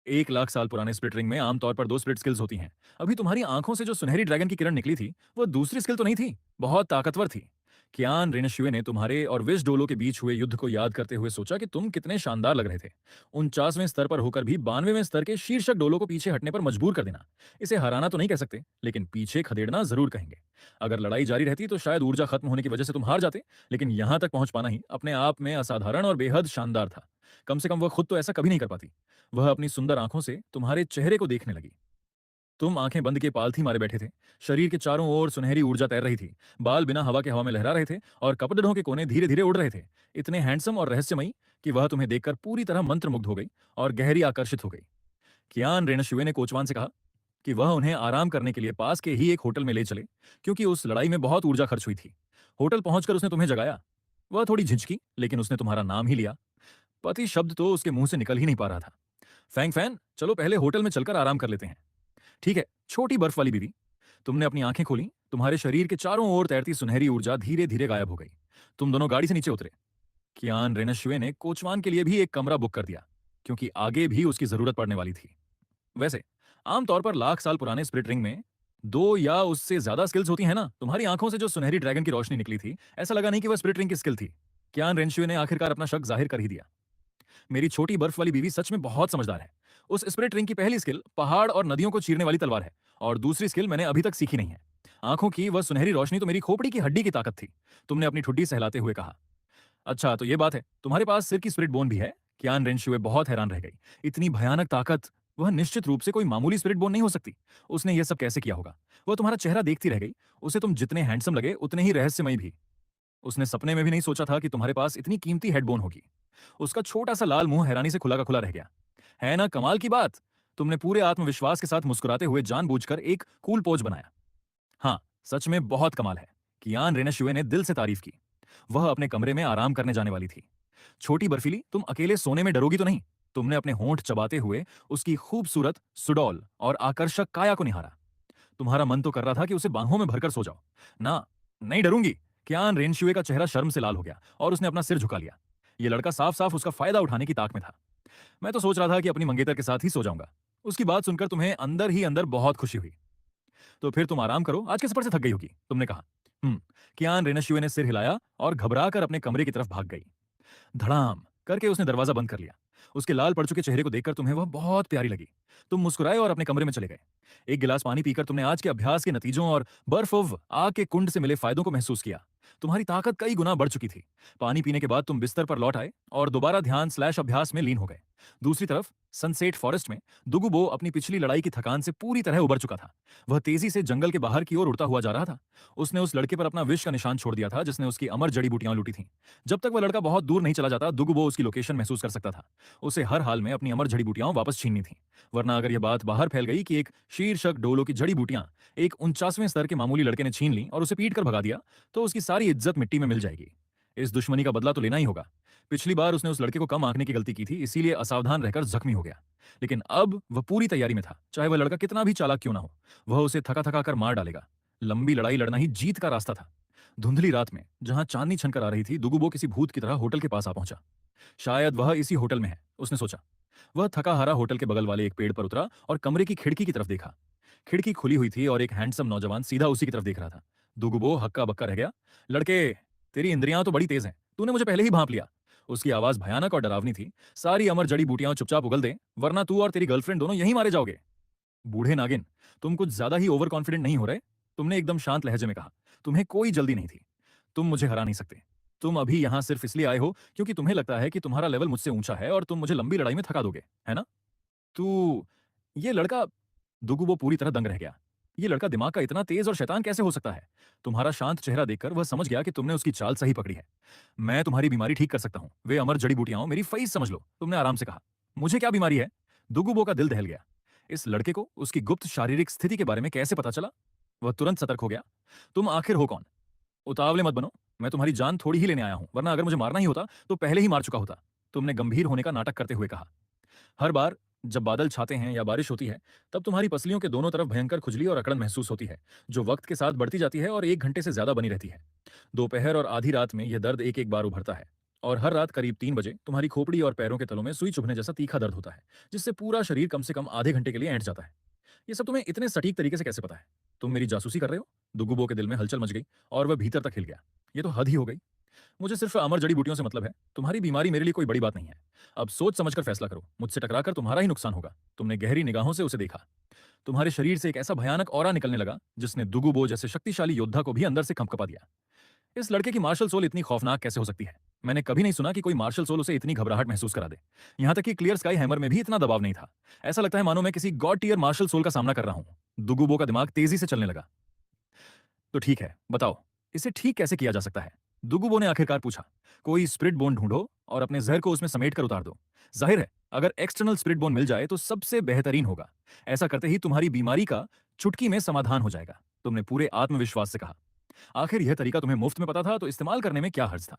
A: 1 लाख साल पुराने स्पिरिट रिंग में आमतौर पर 2 स्पिरिट स्किल्स होती हैं। अभी तुम्हारी आंखों से जो सुनहरी ड्रैगन की किरण निकली थी वो दूसरी स्किल तो नहीं थी, बहुत ताकतवर थी। कियान रेनिशुए ने तुम्हारे और विश डोलो के बीच हुए युद्ध को याद करते हुए सोचा कि तुम कितने शानदार लग रहे थे। 49वें स्तर पर होकर भी 92वें स्तर के शीर्षक डोलो को पीछे हटने पर मजबूर कर देना। इसे हराना तो नहीं कह सकते, लेकिन पीछे खदेड़ना जरूर कहेंगे। अगर लड़ाई जारी रहती तो शायद ऊर्जा खत्म होने की वजह से तुम हार जाते, लेकिन यहां तक पहुंच पाना ही अपने आप में असाधारण और बेहद शानदार था। कम से कम वह खुद तो ऐसा कभी नहीं कर पाती। वह अपनी सुंदर आंखों से तुम्हारे चेहरे को देखने लगी। तुम आंखें बंद किए पालथी मारे बैठे थे। शरीर के चारों ओर सुनहरी ऊर्जा तैर रही थी। बाल बिना हवा के हवा में लहरा रहे थे और कपड़ों के कोने धीरे धीरे उड़ रहे थे। इतने हैंडसम और रहस्यमयी कि वह तुम्हें देखकर पूरी तरह मंत्रमुग्ध हो गई और गहरी आकर्षित हो गई। कियान रेनशुए ने कोचवान से कहा कि वह उन्हें आराम करने के लिए पास के ही एक होटल में ले चले, क्योंकि उस लड़ाई में बहुत ऊर्जा खर्च हुई थी। होटल पहुंचकर उसने तुम्हें जगाया। वह थोड़ी झिझकी, लेकिन उसने तुम्हारा नाम ही लिया। पति शब्द तो उसके मुंह से निकल ही नहीं पा रहा था। फैंग फैन, चलो पहले होटल में चलकर आराम कर लेते हैं। ठीक है, छोटी बर्फ वाली बीवी। तुमने अपनी आंखें खोली। तुम्हारे शरीर के चारों ओर तैरती सुनहरी ऊर्जा धीरे धीरे गायब हो गई। तुम दोनों गाड़ी से नीचे उतरे। कियान रेनशुए ने कोचवान के लिए भी एक कमरा बुक कर दिया, क्योंकि आगे भी उसकी जरूरत पड़ने वाली थी। वैसे आमतौर पर लाख साल पुराने स्पिरिट रिंग में 2 या उससे ज्यादा स्किल्स होती हैं ना। तुम्हारी आंखों से जो सुनहरी ड्रैगन की रोशनी निकली थी, ऐसा लगा नहीं कि वह स्पिरिट रिंग की स्किल थी। कियान रेनशुए ने आखिरकार अपना शक जाहिर कर ही दिया। मेरी छोटी बर्फ वाली बीवी सच में बहुत समझदार है। उस स्पिरिट रिंग की पहली स्किल पहाड़ और नदियों को चीरने वाली तलवार है, और दूसरी स्किल मैंने अभी तक सीखी नहीं है। आंखों की वह सुनहरी रोशनी तो मेरी खोपड़ी की हड्डी की ताकत थी। तुमने अपनी ठुड्डी सहलाते हुए कहा। अच्छा, तो ये बात है, तुम्हारे पास सिर की स्पिरिट बोन भी है? कियान रेनशुए बहुत हैरान रह गई। इतनी भयानक ताकत, वह निश्चित रूप से कोई मामूली स्पिरिट बोन नहीं हो सकती। उसने यह सब कैसे किया होगा? वह तुम्हारा चेहरा देखती रह गई। उसे तुम जितने हैंडसम लगे उतने ही रहस्यमयी भी। उसने सपने में भी नहीं सोचा था कि तुम्हारे पास इतनी कीमती हेडबोन होगी। उसका छोटा सा लाल मुंह हैरानी से खुला का खुला रह गया। है ना कमाल की बात? तुमने पूरे आत्मविश्वास के साथ मुस्कुराते हुए जानबूझकर एक कूल पोज बनाया। हाँ, सच में बहुत कमाल है। कियान रेनशुए ने दिल से तारीफ की। वह अपने कमरे में आराम करने जाने वाली थी। छोटी बर्फीली, तुम अकेले सोने में डरोगी तो नहीं? तुमने अपने होंठ चबाते हुए उसकी खूबसूरत, सुडौल और आकर्षक काया को निहारा। तुम्हारा मन तो कर रहा था कि उसे बाहों में भरकर सो जाओ। ना, नहीं डरूंगी। कियान रेनशुए का चेहरा शर्म से लाल हो गया और उसने अपना सिर झुका लिया। यह लड़का साफ साफ उसका फायदा उठाने की ताक में था। मैं तो सोच रहा था कि अपनी मंगेतर के साथ ही सो जाऊंगा। उसकी बात सुनकर तुम्हें अंदर ही अंदर बहुत खुशी हुई। तो फिर तुम आराम करो, आज के सफर से थक गई होगी, तुमने कहा। कियान रेनशुए ने सिर हिलाया और घबराकर अपने कमरे की तरफ भाग गई। धड़ाम करके उसने दरवाजा बंद कर लिया। उसके लाल पड़ चुके चेहरे को देखकर तुम्हें वह बहुत प्यारी लगी। तुम मुस्कुराए और अपने कमरे में चले गए। एक गिलास पानी पीकर तुमने आज के अभ्यास के नतीजों और बर्फ ऑफ आग के कुंड से मिले फायदों को महसूस किया। तुम्हारी ताकत कई गुना बढ़ चुकी थी। पानी पीने के बाद तुम बिस्तर पर लौट आए और दोबारा ध्यान स्लैश अभ्यास में लीन हो गए। दूसरी तरफ सनसेट फॉरेस्ट में दुगुबो अपनी पिछली लड़ाई की थकान से पूरी तरह उबर चुका था। वह तेजी से जंगल के बाहर की ओर उड़ता हुआ जा रहा था। उसने उस लड़के पर अपना विष का निशान छोड़ दिया था जिसने उसकी अमर जड़ी बूटियां लूटी थीं। जब तक वह लड़का बहुत दूर नहीं चला जाता, दुगुबो उसकी लोकेशन महसूस कर सकता था। उसे हर हाल में अपनी अमर जड़ी बूटियां वापस छीननी थी, वरना अगर यह बात बाहर फैल गई कि एक शीर्षक डोलो की जड़ी बूटियां एक 49वें स्तर के मामूली लड़के ने छीन ली और उसे पीट कर भगा दिया, तो उसकी सारी इज्जत मिट्टी में मिल जाएगी। इस दुश्मनी का बदला तो लेना ही होगा। पिछली बार उसने उस लड़के को कम आंकने की गलती की थी, इसीलिए असावधान रहकर जख्मी हो गया। लेकिन अब वह पूरी तैयारी में था। चाहे वह लड़का कितना भी चालाक क्यों ना हो, वह उसे थका थका कर मार डालेगा। लंबी लड़ाई लड़ना ही जीत का रास्ता था। धुंधली रात में जहां चांदनी छनकर आ रही थी, दुगुबो किसी भूत की तरह होटल के पास आ पहुंचा। शायद वह इसी होटल में है, उसने सोचा। वह थका हारा होटल के बगल वाले एक पेड़ पर उतरा और कमरे की खिड़की की तरफ देखा। खिड़की खुली हुई थी और एक हैंडसम नौजवान सीधा उसी की तरफ देख रहा था। दुगुबो हक्का बक्का रह गया। लड़के, तेरी इंद्रियां तो बड़ी तेज हैं, तूने मुझे पहले ही भांप लिया। उसकी आवाज भयानक और डरावनी थी। सारी अमर जड़ी बूटियां चुपचाप उगल दे, वरना तू और तेरी गर्लफ्रेंड दोनों यहीं मारे जाओगे। बूढ़े नागिन, तुम कुछ ज्यादा ही ओवर कॉन्फिडेंट नहीं हो रहे? तुमने एकदम शांत लहजे में कहा। तुम्हें कोई जल्दी नहीं थी। तुम मुझे हरा नहीं सकते। तुम अभी यहां सिर्फ इसलिए आए हो क्योंकि तुम्हें लगता है कि तुम्हारा लेवल मुझसे ऊंचा है और तुम मुझे लंबी लड़ाई में थका दोगे, है ना? तू ये लड़का, दुगुबो पूरी तरह दंग रह गया। ये लड़का दिमाग का इतना तेज और शैतान कैसे हो सकता है? तुम्हारा शांत चेहरा देखकर वह समझ गया कि तुमने उसकी चाल सही पकड़ी है। मैं तुम्हारी बीमारी ठीक कर सकता हूं। वे अमर जड़ी बूटियां मेरी फैस समझ लो, तुमने आराम से कहा। मुझे क्या बीमारी है? दुगुबो का दिल दहल गया। इस लड़के को उसकी गुप्त शारीरिक स्थिति के बारे में कैसे पता चला? वह तुरंत सतर्क हो गया। तुम आखिर हो कौन? उतावले मत बनो। मैं तुम्हारी जान थोड़ी ही लेने आया हूं, वरना अगर मुझे मारना ही होता तो पहले ही मार चुका होता, तुमने गंभीर होने का नाटक करते हुए कहा। हर बार जब बादल छाते हैं या बारिश होती है, तब तुम्हारी पसलियों के दोनों तरफ भयंकर खुजली और अकड़न महसूस होती है, जो वक्त के साथ बढ़ती जाती है और 1 घंटे से ज्यादा बनी रहती है। दोपहर और आधी रात में यह दर्द एक एक बार उभरता है, और हर रात करीब 3 बजे तुम्हारी खोपड़ी और पैरों के तलों में सुई चुभने जैसा तीखा दर्द होता है, जिससे पूरा शरीर कम से कम आधे घंटे के लिए ऐंठ जाता है। ये सब तुम्हें इतने सटीक तरीके से कैसे पता है? तुम मेरी जासूसी कर रहे हो? दुगुबो के दिल में हलचल मच गई और वह भीतर तक हिल गया। ये तो हद ही हो गई। मुझे सिर्फ अमर जड़ी बूटियों से मतलब है। तुम्हारी बीमारी मेरे लिए कोई बड़ी बात नहीं है। अब सोच समझकर फैसला करो। मुझसे टकराकर तुम्हारा ही नुकसान होगा। तुमने गहरी निगाहों से उसे देखा। तुम्हारे शरीर से एक ऐसा भयानक ऑरा निकलने लगा जिसने दुगुबो जैसे शक्तिशाली योद्धा को भी अंदर से कंपकपा दिया। इस लड़के की मार्शल सोल इतनी खौफनाक कैसे हो सकती है? मैंने कभी नहीं सुना कि कोई मार्शल सोल उसे इतनी घबराहट महसूस करा दे। यहाँ तक कि क्लियर स्काई हैमर में भी इतना दबाव नहीं था। ऐसा लगता है मानो मैं किसी गॉड टियर मार्शल सोल का सामना कर रहा हूँ। दुगुबो का दिमाग तेजी से चलने लगा। तो ठीक है, बताओ, इसे ठीक कैसे किया जा सकता है? दुगुबो ने आखिरकार पूछा। कोई स्पिरिट बोन ढूंढो और अपने जहर को उसमें समेट कर उतार दो। जाहिर है, अगर एक्सटर्नल स्पिरिट बोन मिल जाए तो सबसे बेहतरीन होगा। ऐसा करते ही तुम्हारी बीमारी का चुटकी में समाधान हो जाएगा। तुमने पूरे आत्मविश्वास से कहा। आखिर यह तरीका तुम्हें मुफ्त में पता था तो इस्तेमाल करने में क्या हर्ज था?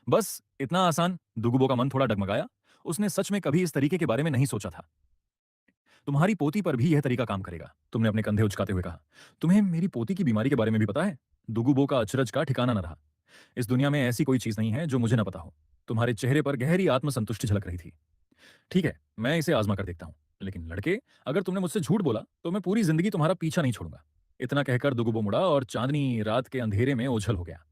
A: बस इतना आसान। दुगुबो का मन थोड़ा डगमगाया। उसने सच में कभी इस तरीके के बारे में नहीं सोचा था। तुम्हारी पोती पर भी यह तरीका काम करेगा। तुमने अपने कंधे उचकाते हुए कहा। तुम्हें मेरी पोती की बीमारी के बारे में भी पता है? दुगुबो का अचरज का ठिकाना न रहा। इस दुनिया में ऐसी कोई चीज नहीं है जो मुझे न पता हो। तुम्हारे चेहरे पर गहरी आत्मसंतुष्टि झलक रही थी। ठीक है, मैं इसे आजमा कर देखता हूँ। लेकिन लड़के, अगर तुमने मुझसे झूठ बोला तो मैं पूरी जिंदगी तुम्हारा पीछा नहीं छोड़ूंगा। इतना कहकर दुगुबो मुड़ा और चांदनी रात के अंधेरे में ओझल हो गया।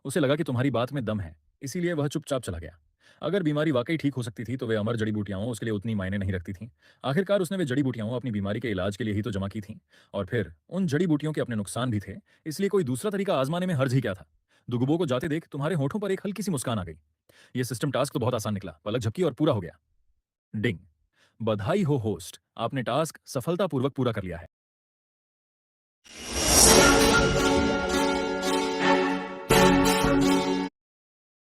A: उसे लगा कि तुम्हारी बात में दम है, इसीलिए वह चुपचाप चला गया। अगर बीमारी वाकई ठीक हो सकती थी तो वे अमर जड़ी बूटियां उसके लिए उतनी मायने नहीं रखती थीं। आखिरकार उसने वे जड़ी बूटियां अपनी बीमारी के इलाज के लिए ही तो जमा की थीं। और फिर उन जड़ी बूटियों के अपने नुकसान भी थे, इसलिए कोई दूसरा तरीका आजमाने में हर्ज ही क्या था? दुगुबो को जाते देख तुम्हारे होठों पर एक हल्की सी मुस्कान आ गई। ये सिस्टम टास्क तो बहुत आसान निकला। पलक झपकी और पूरा हो गया। डिंग। बधाई हो होस्ट, आपने टास्क सफलतापूर्वक पूरा कर लिया है।